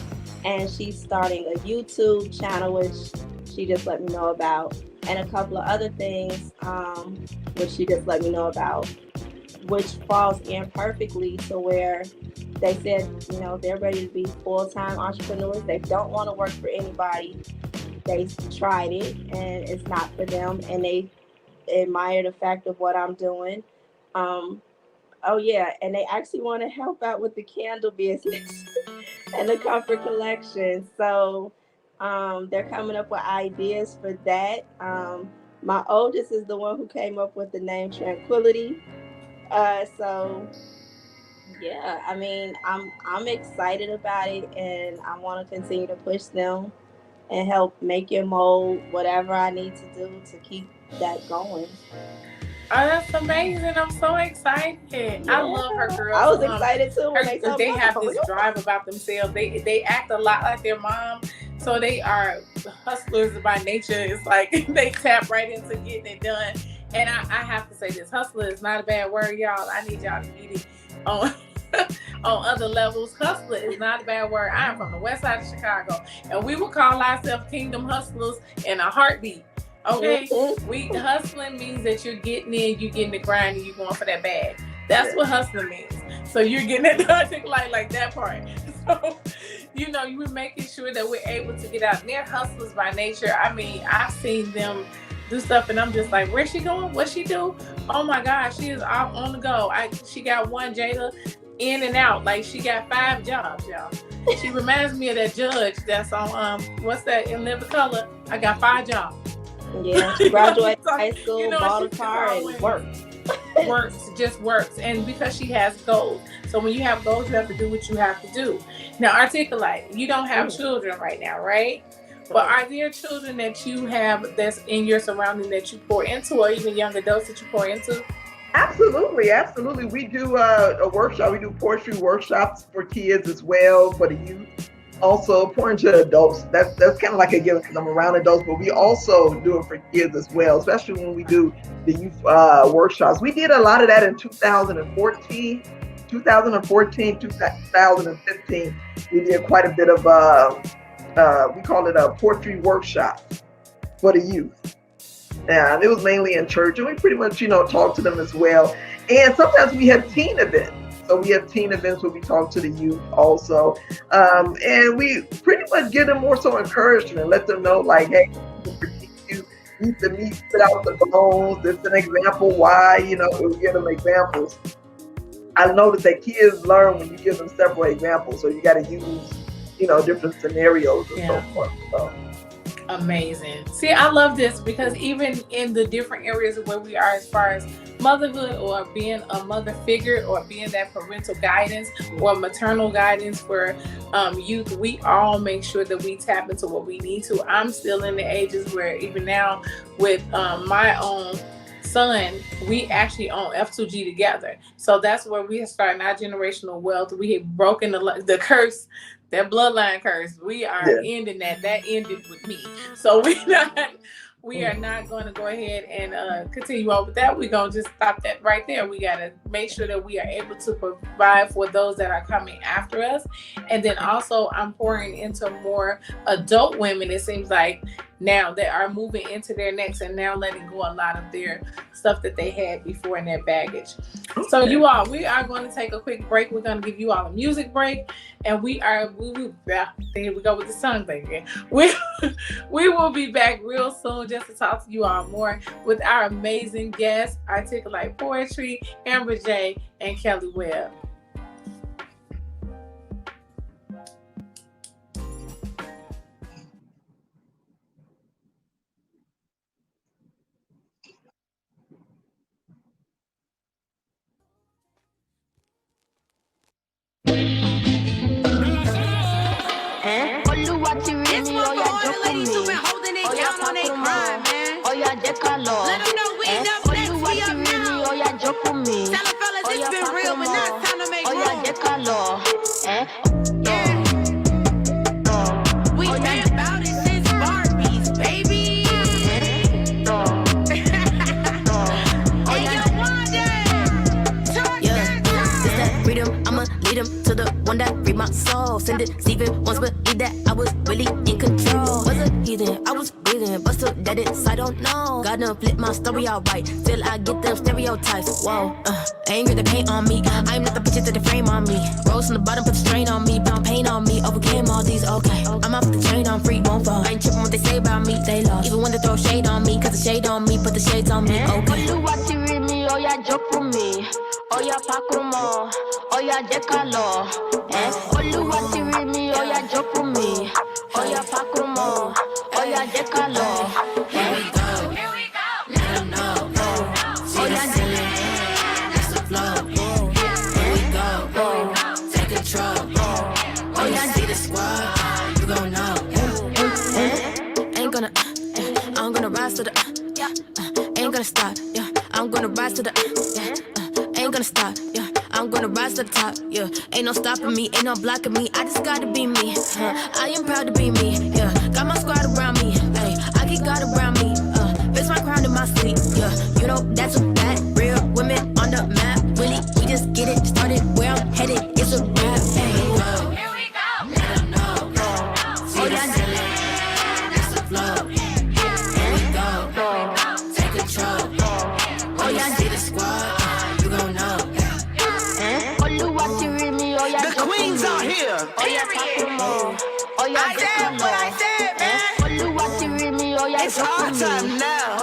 and she's starting a YouTube channel, which she just let me know about, and a couple of other things which she just let me know about, which falls in perfectly to where they said, they're ready to be full-time entrepreneurs. They don't want to work for anybody. They tried it and it's not for them, and they admire the fact of what I'm doing. And they actually want to help out with the candle business and the comfort collection. So they're coming up with ideas for that. My oldest is the one who came up with the name Tranquility. I'm excited about it, and I want to continue to push them and help make and mold whatever I need to do to keep that going. Oh, that's amazing. I'm so excited. Yeah. I love her girls. I was excited too. They have this drive about themselves. They act a lot like their mom. So they are hustlers by nature. It's like they tap right into getting it done. And I have to say this, hustler is not a bad word, y'all. I need y'all to get it on on other levels. Hustler is not a bad word. I am from the west side of Chicago, and we will call ourselves Kingdom Hustlers in a heartbeat. Okay? We hustling means that you're getting in, you're getting the grind, and you're going for that bag. That's what hustling means. So you're getting it done, like that part. So, you know, you were making sure that we're able to get out. And they're hustlers by nature. I mean, I've seen them do stuff, and I'm just like, where's she going? What's she do? Oh my gosh, she is out on the go. She got one, Jada, in and out. Like, she got 5 jobs, y'all. She reminds me of that judge that's on what's that, In Living Color. I got 5 jobs. Yeah, she graduated high school, you know, bought a car, and worked. Just works. And because she has goals. So when you have goals, you have to do what you have to do. Now, Articulate, you don't have children right now, right? But are there children that you have that's in your surrounding that you pour into, or even young adults that you pour into? Absolutely. We do a workshop. We do poetry workshops for kids as well, for the youth. Also pouring to adults. That's kind of like a given because I'm around adults, but we also do it for kids as well, especially when we do the youth workshops. We did a lot of that in 2014, 2015. We did quite a bit of we call it a poetry workshop for the youth. And it was mainly in church, and we pretty much, talk to them as well. And sometimes we have teen events. So we have teen events where we talk to the youth also. And we pretty much give them more so encouragement, let them know like, hey, you eat the meat, spit out the bones. This is an example why, we give them examples. I noticed that kids learn when you give them several examples. So you got to use, different scenarios and so forth. So. Amazing. See, I love this because even in the different areas of where we are as far as motherhood or being a mother figure or being that parental guidance or maternal guidance for youth, we all make sure that we tap into what we need to. I'm still in the ages where even now with my own son, we actually own F2G together. So that's where we have started our generational wealth. We have broken the curse, that bloodline curse. We are ending that. That ended with me. So we are not going to go ahead and continue on with that. We're going to just stop that right there. We got to make sure that we are able to provide for those that are coming after us. And then also I'm pouring into more adult women, it seems like, now that are moving into their next and now letting go a lot of their stuff that they had before in their baggage. Okay. So you all, we are going to take a quick break. We're going to give you all a music break, and here we go with the song thing again. We will be back real soon just to talk to you all more with our amazing guests, Articulate Poetry, Amber J, and Kelly Webb. One that read my soul, send it, Steven once believed that I was really in control. Was a heathen, I was breathing, but still dead I don't know. God done flip my story out right, till I get them stereotypes. Whoa, anger the paint on me, I'm not the picture to the frame on me. Rose from the bottom, put the strain on me, pound pain on me, overcame all these, okay. I'm off the chain, I'm free, won't fall. I ain't tripping what they say about me, they lost. Even when they throw shade on me, cause the shade on me, put the shades on me, okay. Oh yeah, joke with me. Oh yeah, pakumo. Oh yeah, dekalo. Oluwa ti rí mi. Oh yeah, joke with me. Oh yeah, pakumo. Oh yeah, dekalo. Here we go. Let them know. See the ceiling. That's the flow. Here we go. Take control. Oh yeah, see the squad. You gon' know. Ain't gonna. I'm gonna rise to the. Ain't gonna stop. Yeah. I'm gonna rise to the. Ain't gonna stop. Yeah. I'm gonna rise the top, yeah. Ain't no stopping me, ain't no blocking me. I just gotta be me. I am proud to be me, yeah. Got my squad around me, hey. I get God around me, fix my crown in my sleep, yeah. You know that's a fact. Real women on the map, really. We just get it started. Where I'm headed, it's a rap. Hey, here we go. Let 'em know. Oh yeah, that's the flow. Here we go. Take control. Oh yeah, see the squad. You gon' know. The queens are here. I said what I said, man. It's hard time now.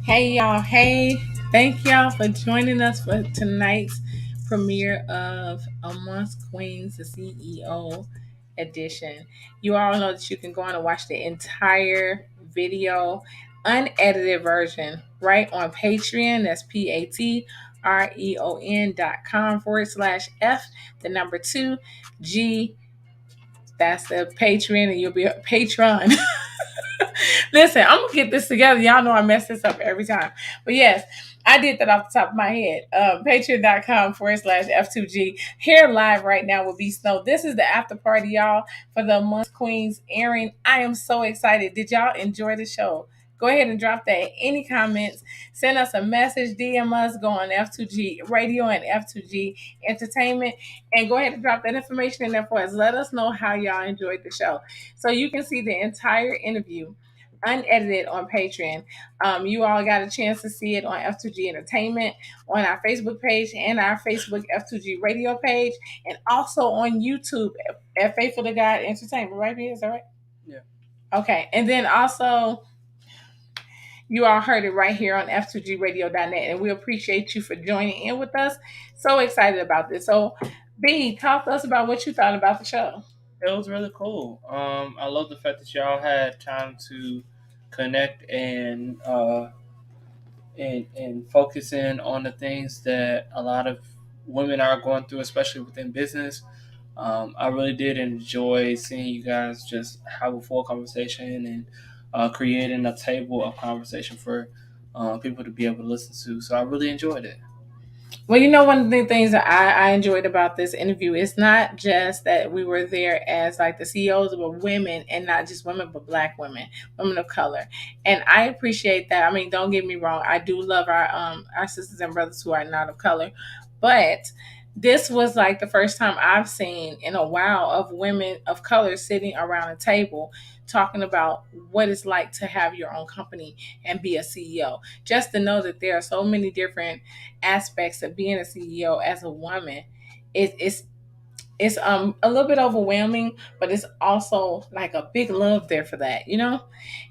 Hey y'all, hey, thank y'all for joining us for tonight's premiere of Amongst Queens, the CEO edition. You all know that you can go on and watch the entire video, unedited version, right on Patreon. That's patreon.com/F, the number 2, G. That's the Patreon, and you'll be a patron. Listen, I'm gonna get this together. Y'all know I mess this up every time. But yes, I did that off the top of my head. Patreon.com/F2G. Here live right now with B Snow. This is the after party, y'all, for the Amongst Queens airing. I am so excited. Did y'all enjoy the show? Go ahead and drop that. Any comments, send us a message, DM us, go on F2G Radio and F2G Entertainment, and go ahead and drop that information in there for us. Let us know how y'all enjoyed the show. So you can see the entire interview unedited on Patreon. You all got a chance to see it on F2G Entertainment, on our Facebook page and our Facebook F2G Radio page, and also on YouTube at Faithful to God Entertainment. Right, B? Is that right? Yeah. Okay. And then also, you all heard it right here on F2GRadio.net, and we appreciate you for joining in with us. So excited about this. So, B, talk to us about what you thought about the show. It was really cool. I love the fact that y'all had time to connect and focus in on the things that a lot of women are going through, especially within business. I really did enjoy seeing you guys just have a full conversation and creating a table of conversation for people to be able to listen to. So I really enjoyed it. Well, you know, one of the things that I enjoyed about this interview is not just that we were there as like the CEOs, but women, and not just women, but Black women, women of color. And I appreciate that. I mean, don't get me wrong. I do love our sisters and brothers who are not of color, but this was like the first time I've seen in a while of women of color sitting around a table talking about what it's like to have your own company and be a CEO. Just to know that there are so many different aspects of being a CEO as a woman, it's a little bit overwhelming, but it's also like a big love there for that, you know?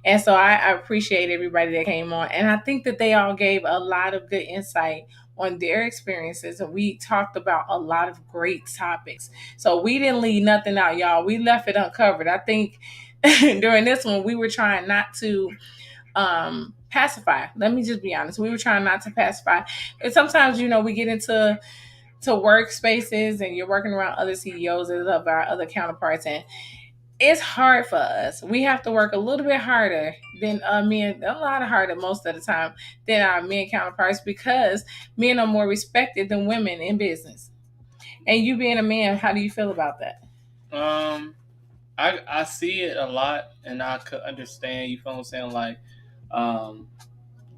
And so I appreciate everybody that came on. And I think that they all gave a lot of good insight on their experiences. And we talked about a lot of great topics. So we didn't leave nothing out, y'all. We left it uncovered. I think during this one, we were trying not to pacify. Let me just be honest. We were trying not to pacify. And sometimes, you know, we get into workspaces and you're working around other CEOs and of our other counterparts, and it's hard for us. We have to work a little bit harder than men, a lot harder most of the time than our men counterparts, because men are more respected than women in business. And you being a man, how do you feel about that? I see it a lot, and I could understand. You feel what I'm saying? Like,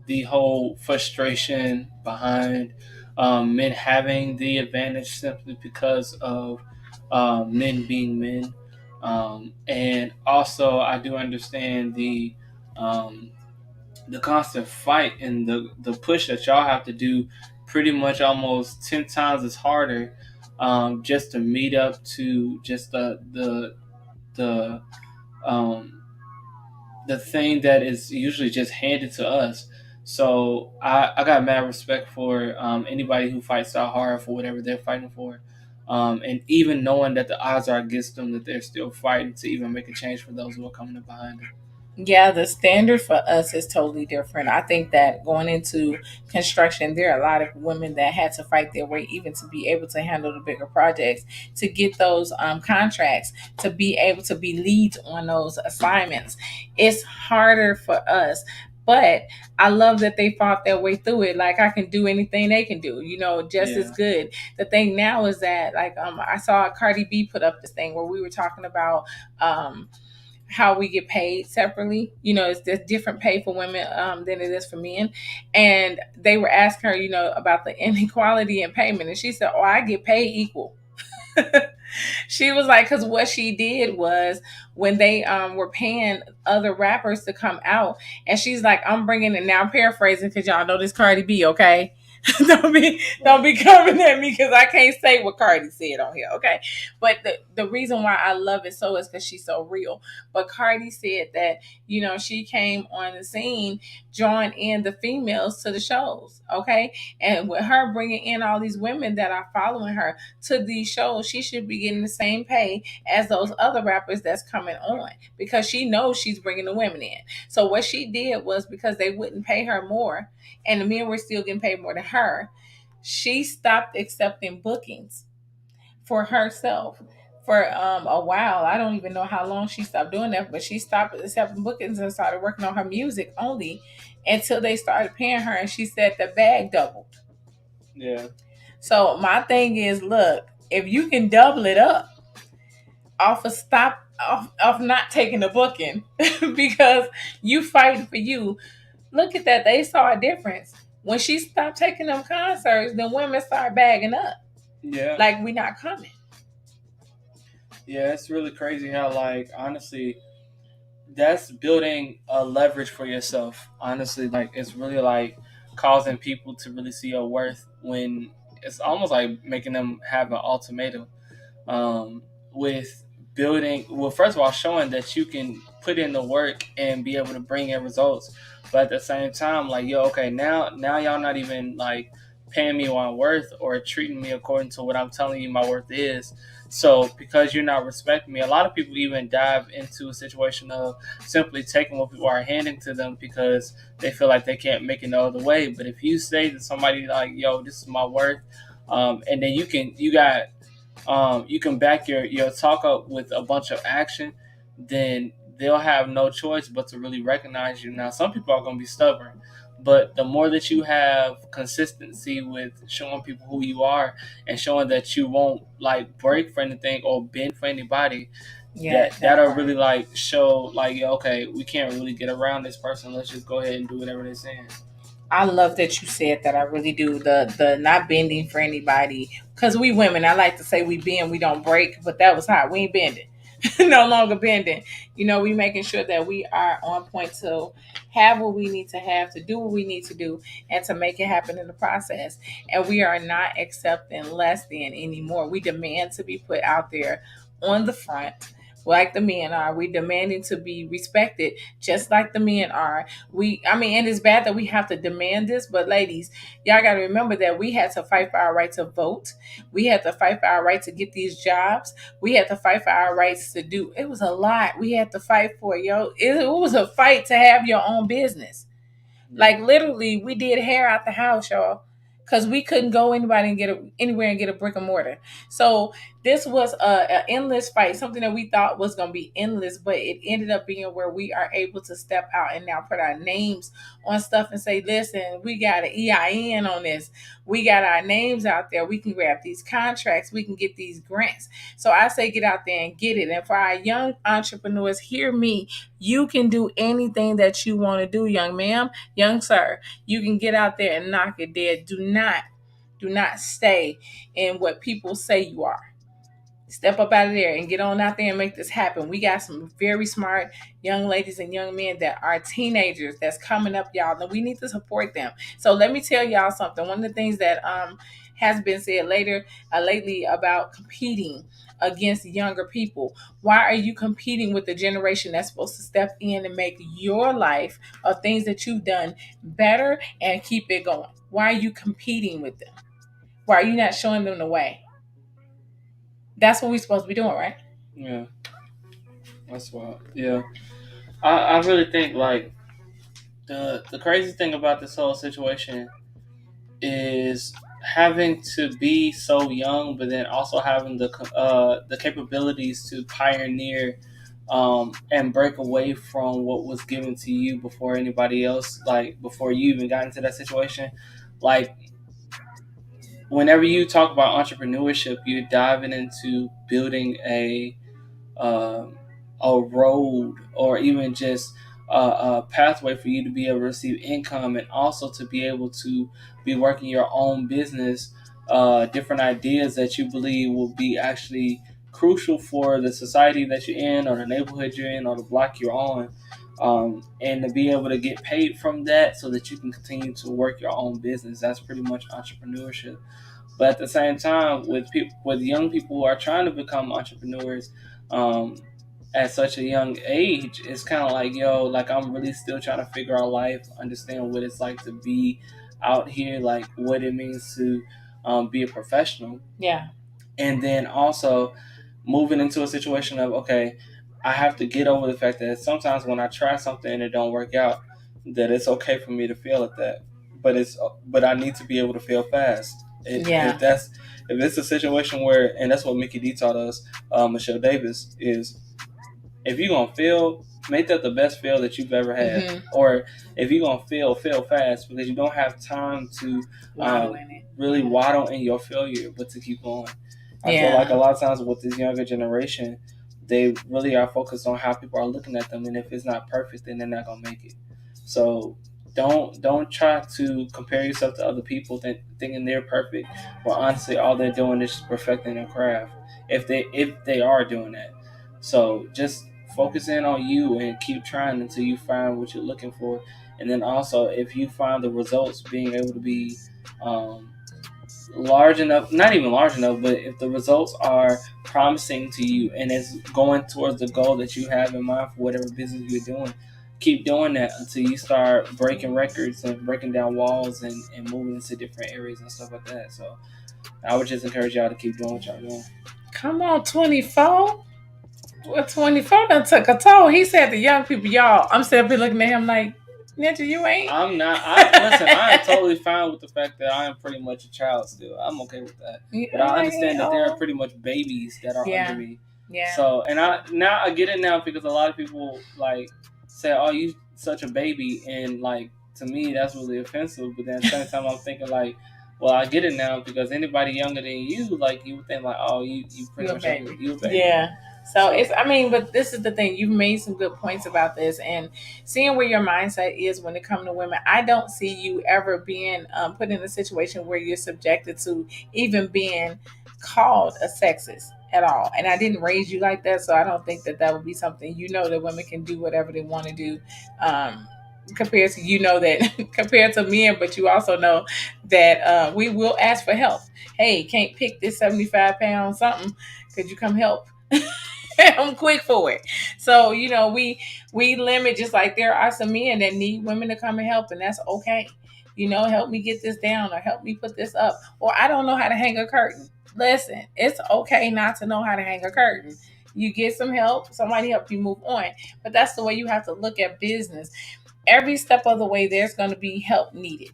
the whole frustration behind men having the advantage simply because of men being men. And also, I do understand the constant fight and the push that y'all have to do pretty much almost 10 times as harder, just to meet up to just the um, the thing that is usually just handed to us. So I got mad respect for anybody who fights so hard for whatever they're fighting for. And even knowing that the odds are against them, that they're still fighting to even make a change for those who are coming up behind them. Yeah, the standard for us is totally different. I think that going into construction, there are a lot of women that had to fight their way even to be able to handle the bigger projects, to get those contracts, to be able to be leads on those assignments. It's harder for us. But I love that they fought their way through it. Like, I can do anything they can do, you know, just as good. The thing now is that, like, I saw Cardi B put up this thing where we were talking about how we get paid separately. You know, it's there's different pay for women than it is for men. And they were asking her, you know, about the inequality in payment. And she said, oh, I get paid equal. She was like, because what she did was when they were paying other rappers to come out, and she's like, I'm bringing it now. I'm paraphrasing because y'all know this Cardi B, okay? don't be coming at me because I can't say what Cardi said on here, okay? But the reason why I love it so is because she's so real. But Cardi said that, you know, she came on the scene, drawing in the females to the shows, okay? And with her bringing in all these women that are following her to these shows, she should be getting the same pay as those other rappers that's coming on, because she knows she's bringing the women in. So what she did was, because they wouldn't pay her more and the men were still getting paid more than her, she stopped accepting bookings for herself for a while. I don't even know how long she stopped doing that, but she stopped accepting bookings and started working on her music only until they started paying her. And she said the bag doubled. Yeah. So my thing is, look, if you can double it up off of not taking the booking because you fighting for you, look at that. They saw a difference. When she stopped taking them concerts, then women start bagging up. Yeah. Like, we not coming. Yeah, it's really crazy how, like, honestly, that's building a leverage for yourself. Honestly, like, it's really like causing people to really see your worth, when it's almost like making them have an ultimatum, with building, well, first of all, showing that you can put in the work and be able to bring in results. But at the same time, like, yo, okay, now y'all not even like paying me what I'm worth or treating me according to what I'm telling you my worth is. So because you're not respecting me, a lot of people even dive into a situation of simply taking what people are handing to them because they feel like they can't make it no other way. But if you say to somebody like, yo, this is my worth, and then you can back your talk up with a bunch of action, then they'll have no choice but to really recognize you. Now, some people are going to be stubborn, but the more that you have consistency with showing people who you are and showing that you won't like break for anything or bend for anybody, that'll really like show like, okay, we can't really get around this person. Let's just go ahead and do whatever they're saying. I love that you said that. I really do. The not bending for anybody, because we women, I like to say we bend, we don't break, but that was hot. We ain't bending. no longer bending. We making sure that we are on point to have what we need to have, to do what we need to do, and to make it happen in the process. And we are not accepting less than anymore. We demand to be put out there on the front like the men are. We demanding to be respected just like the men are. And it's bad that we have to demand this, but ladies, y'all got to remember that we had to fight for our right to vote. We had to fight for our right to get these jobs. We had to fight for our rights to do. It was a lot we had to fight for, yo. It was a fight to have your own business. Like literally, we did hair out the house, y'all, because we couldn't go anybody and anywhere and get a brick and mortar. So this was a endless fight, something that we thought was going to be endless, but it ended up being where we are able to step out and now put our names on stuff and say, listen, we got an EIN on this. We got our names out there. We can grab these contracts. We can get these grants. So I say get out there and get it. And for our young entrepreneurs, hear me. You can do anything that you want to do, young ma'am, young sir. You can get out there and knock it dead. Do not stay in what people say you are. Step up out of there and get on out there and make this happen. We got some very smart young ladies and young men that are teenagers that's coming up, y'all, and we need to support them. So let me tell y'all something. One of the things that has been said lately about competing against younger people. Why are you competing with the generation that's supposed to step in and make your life or things that you've done better and keep it going? Why are you competing with them? Why are you not showing them the way? That's what we're supposed to be doing, right? Yeah, that's wild. Yeah, I really think like the crazy thing about this whole situation is having to be so young, but then also having the capabilities to pioneer and break away from what was given to you before anybody else, like before you even got into that situation. Like whenever you talk about entrepreneurship, you're diving into building a road or even just a pathway for you to be able to receive income and also to be able to be working your own business, different ideas that you believe will be actually crucial for the society that you're in or the neighborhood you're in or the block you're on, and to be able to get paid from that so that you can continue to work your own business. That's pretty much entrepreneurship. But at the same time, with young people who are trying to become entrepreneurs, at such a young age, it's kind of like, yo, like I'm really still trying to figure out life, understand what it's like to be out here, like what it means to be a professional. Yeah. And then also moving into a situation of, okay, I have to get over the fact that sometimes when I try something and it don't work out, that it's okay for me to fail at that. But I need to be able to fail fast. If it's a situation where, and that's what Mickey D taught us, Michelle Davis, is if you're gonna fail, make that the best fail that you've ever had. Mm-hmm. Or if you're gonna fail fast, because you don't have time to really waddle in your failure, but to keep going. I feel like a lot of times with this younger generation, they really are focused on how people are looking at them, and if it's not perfect, then they're not gonna make it. So don't try to compare yourself to other people thinking they're perfect. Well, honestly, all they're doing is perfecting their craft. If they are doing that, so just focus in on you and keep trying until you find what you're looking for. And then also, if you find the results being able to be large enough, not even large enough, but if the results are promising to you and it's going towards the goal that you have in mind for whatever business you're doing, keep doing that until you start breaking records and breaking down walls and moving into different areas and stuff like that. So I would just encourage y'all to keep doing what y'all doing. Come on, 24. Well, 24 done took a toll. He said the young people, y'all. I'm still be looking at him like, Ninja, you ain't. I'm not. Listen, I am totally fine with the fact that I am pretty much a child still. I'm okay with that. But I understand that there are pretty much babies that are under me. Yeah. So, and I get it now because a lot of people like say, "Oh, you such a baby," and like to me that's really offensive. But then at the same time, I'm thinking like, well, I get it now because anybody younger than you, like you would think like, "Oh, you pretty much you a baby." Yeah. So but this is the thing. You've made some good points about this, and seeing where your mindset is when it comes to women. I don't see you ever being put in a situation where you're subjected to even being called a sexist. at all. And I didn't raise you like that, so I don't think that would be something, that women can do whatever they want to do. Compared to that compared to men, but you also know that we will ask for help. Hey, can't pick this 75-pound something. Could you come help? I'm quick for it. So we limit, just like there are some men that need women to come and help, and that's okay. Help me get this down, or help me put this up, or I don't know how to hang a curtain. Listen, it's okay not to know how to hang a curtain. You get some help, somebody help you move on. But that's the way you have to look at business. Every step of the way, there's going to be help needed.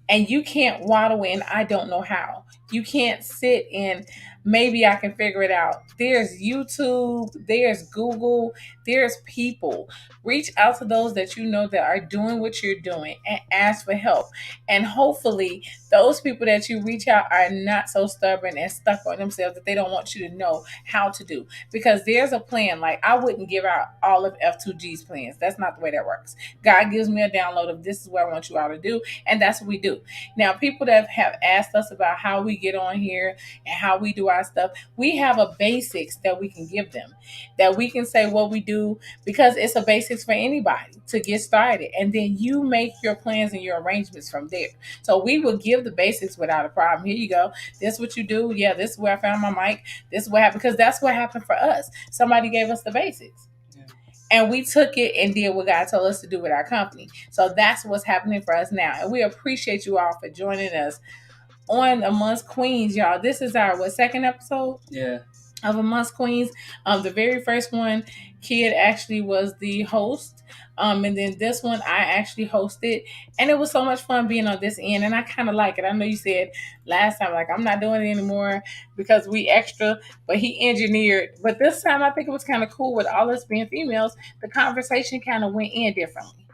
And you can't waddle in, I don't know how. You can't sit in, maybe I can figure it out. There's YouTube, there's Google, there's people. Reach out to those that you know that are doing what you're doing and ask for help. And hopefully those people that you reach out are not so stubborn and stuck on themselves that they don't want you to know how to do. Because there's a plan. Like, I wouldn't give out all of F2G's plans. That's not the way that works. God gives me a download of this is what I want you all to do. And that's what we do. Now, people that have asked us about how we get on here and how we do our stuff, we have a basics that we can give them, that we can say what we do, because it's a basics for anybody to get started. And then you make your plans and your arrangements from there. So we will give the basics without a problem. Here you go. This is what you do. Yeah, this is where I found my mic. This is what happened, because that's what happened for us. Somebody gave us the basics. And we took it and did what God told us to do with our company. So that's what's happening for us now. And we appreciate you all for joining us on Amongst Queens, y'all. This is our, second episode? Yeah. Of Amongst Queens. The very first one, Kid actually was the host. And then this one, I actually hosted. And it was so much fun being on this end. And I kind of like it. I know you said last time, like, I'm not doing it anymore because we extra. But he engineered. But this time, I think it was kind of cool with all us being females. The conversation kind of went in differently.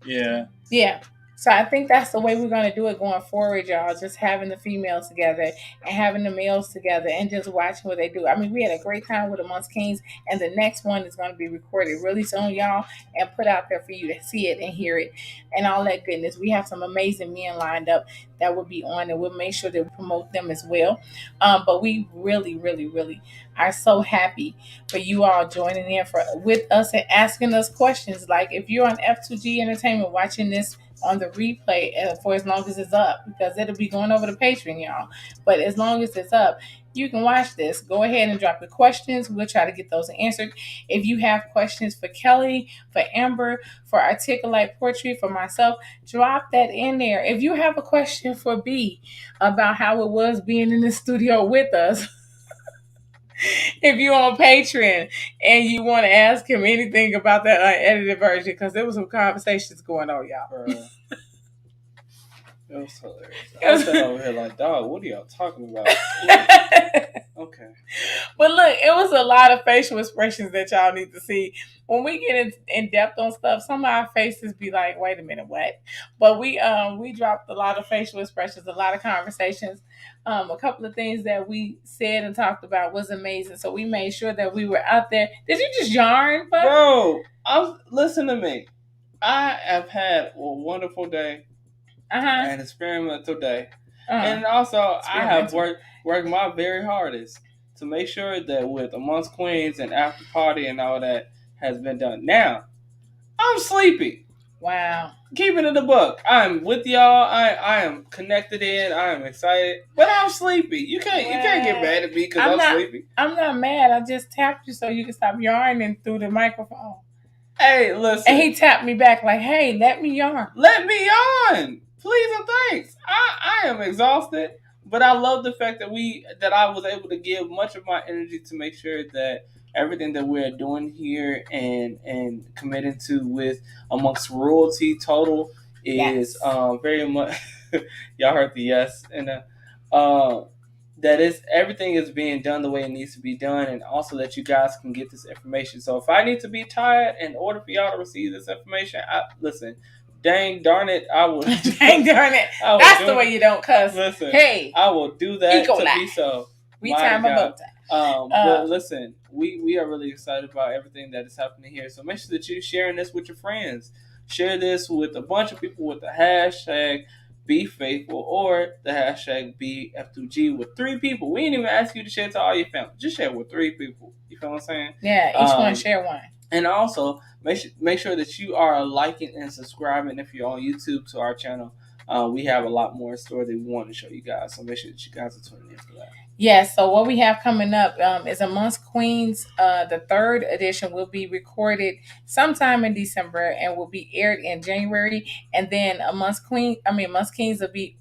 Yeah. Yeah. So I think that's the way we're going to do it going forward, y'all. Just having the females together and having the males together and just watching what they do. I mean, we had a great time with Amongst Kings, and the next one is going to be recorded really soon, y'all, and put out there for you to see it and hear it and all that goodness. We have some amazing men lined up that will be on, and we'll make sure to promote them as well. But we really, really, really are so happy for you all joining in with us and asking us questions. Like, if you're on F2G Entertainment watching this on the replay for as long as it's up, because it'll be going over to Patreon, y'all. But as long as it's up, you can watch this. Go ahead and drop your questions. We'll try to get those answered. If you have questions for Kelly, for Amber, for Articulate Poetry, for myself, drop that in there. If you have a question for B about how it was being in the studio with us, if you're on Patreon and you want to ask him anything about that unedited version, because there was some conversations going on, y'all. It was hilarious. I was sitting over here like, dog, what are y'all talking about? Okay. But look, it was a lot of facial expressions that y'all need to see. When we get in depth on stuff, some of our faces be like, wait a minute, what? But we dropped a lot of facial expressions, a lot of conversations. A couple of things that we said and talked about was amazing. So we made sure that we were out there. Did you just yarn? Bro, listen to me. I have had a wonderful day. An experimental day. And also, I have worked my very hardest to make sure that with Amongst Queens and After Party and all that has been done. Now, I'm sleepy. Wow. Keeping it a buck. I'm with y'all. I am connected in. I am excited. But I'm sleepy. You can't get mad at me because I'm sleepy. I'm not mad. I just tapped you so you can stop yarning through the microphone. Hey, listen. And he tapped me back like, hey, let me yarn. Let me yarn. Please and thanks. I am exhausted, but I love the fact that I was able to give much of my energy to make sure that everything that we're doing here and committing to with Amongst Royalty Total is very much. Y'all heard the yes, and that is everything is being done the way it needs to be done, and also that you guys can get this information. So if I need to be tired in order for y'all to receive this information, listen. Dang darn it, I will. Dang darn it. That's the way you don't cuss. Listen, hey, I will do that to be so. We time about that. But listen, we are really excited about everything that is happening here. So make sure that you're sharing this with your friends. Share this with a bunch of people with the hashtag Be Faithful or the hashtag BF2G with 3 people. We ain't even ask you to share to all your family. Just share with 3 people. You feel what I'm saying? Yeah, each one share one. And also make sure that you are liking and subscribing if you're on YouTube to our channel. We have a lot more in store that we want to show you guys. So make sure that you guys are tuning in for that. Yes, so what we have coming up is Amongst Queens. The 3rd edition will be recorded sometime in December and will be aired in January. And then Amongst Kings will be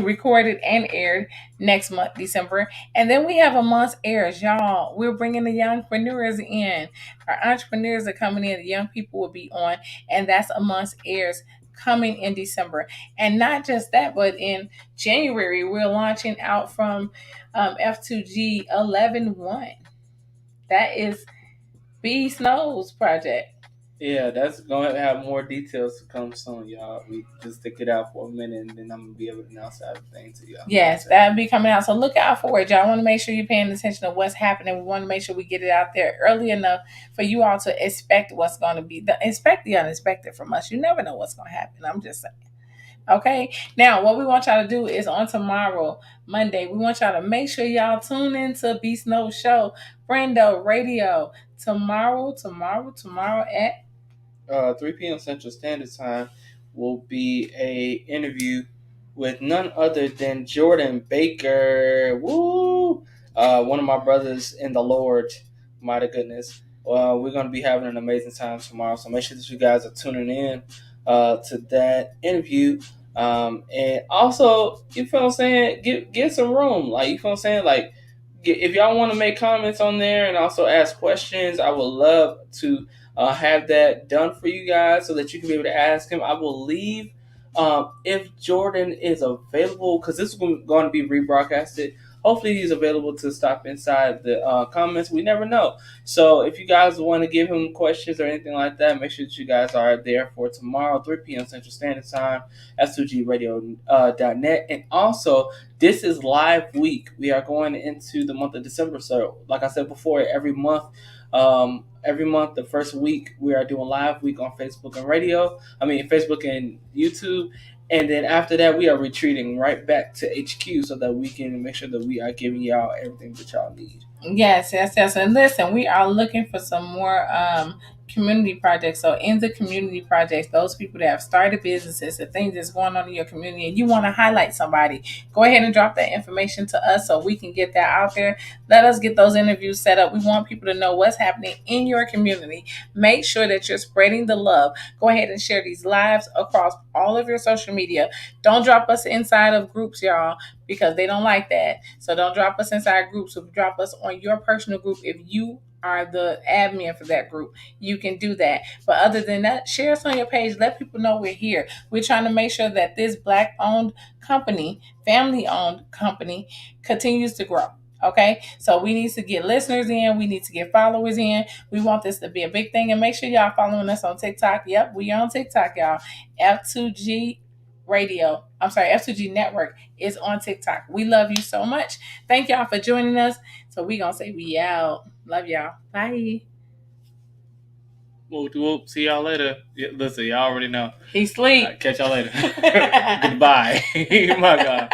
recorded and aired next month, December. And then we have Amongst Heirs, y'all. We're bringing the young entrepreneurs in. Our entrepreneurs are coming in. The young people will be on, and that's Amongst Heirs coming in December. And not just that, but in January, we're launching out from F2G 11-1. That is B Snow's project. Yeah, that's going to have more details to come soon, y'all. We just stick it out for a minute, and then I'm going to be able to announce everything to y'all. Yes, that'll be coming out. So look out for it, y'all. I want to make sure you're paying attention to what's happening. We want to make sure we get it out there early enough for you all to expect what's going to be. Expect the unexpected from us. You never know what's going to happen. I'm just saying. Okay, now what we want y'all to do is on tomorrow, Monday, we want y'all to make sure y'all tune into B Snow Show, Brando Radio, tomorrow at 3 p.m. Central Standard Time will be a interview with none other than Jordan Baker. Woo! One of my brothers in the Lord. Mighty goodness. We're going to be having an amazing time tomorrow. So make sure that you guys are tuning in to that interview. And also, you feel what I'm saying? Get some room. Like, you feel what I'm saying? Like, if y'all want to make comments on there and also ask questions, I would love to have that done for you guys so that you can be able to ask him. I will leave if Jordan is available, because this is going to be rebroadcasted. Hopefully he's available to stop inside the comments. We never know. So if you guys want to give him questions or anything like that, make sure that you guys are there for tomorrow, 3 p.m. Central Standard Time, f2gradio.net. And also, this is live week. We are going into the month of December. So like I said before, every month, the first week, we are doing live week on Facebook and YouTube. And then after that, we are retreating right back to HQ so that we can make sure that we are giving y'all everything that y'all need. Yes. And listen, we are looking for some more community projects. So in the community projects, those people that have started businesses, the things that's going on in your community, and you want to highlight somebody, go ahead and drop that information to us so we can get that out there. Let us get those interviews set up. We want people to know what's happening in your community. Make sure that you're spreading the love. Go ahead and share these lives across all of your social media. Don't drop us inside of groups, y'all, because they don't like that. So don't drop us inside groups. So drop us on your personal group. If you are the admin for that group, you can do that. But other than that, share us on your page. Let people know we're here. We're trying to make sure that this Black-owned company, family-owned company, continues to grow. Okay, so we need to get listeners in. We need to get followers in. We want this to be a big thing. And make sure y'all following us on TikTok. Yep, we are on TikTok, y'all. F2G Network is on TikTok. We love you so much. Thank y'all for joining us. So we gonna say we out. Love y'all. Bye. Whoop. See y'all later. Listen, y'all already know. He sleep. Catch y'all later. Goodbye. My God.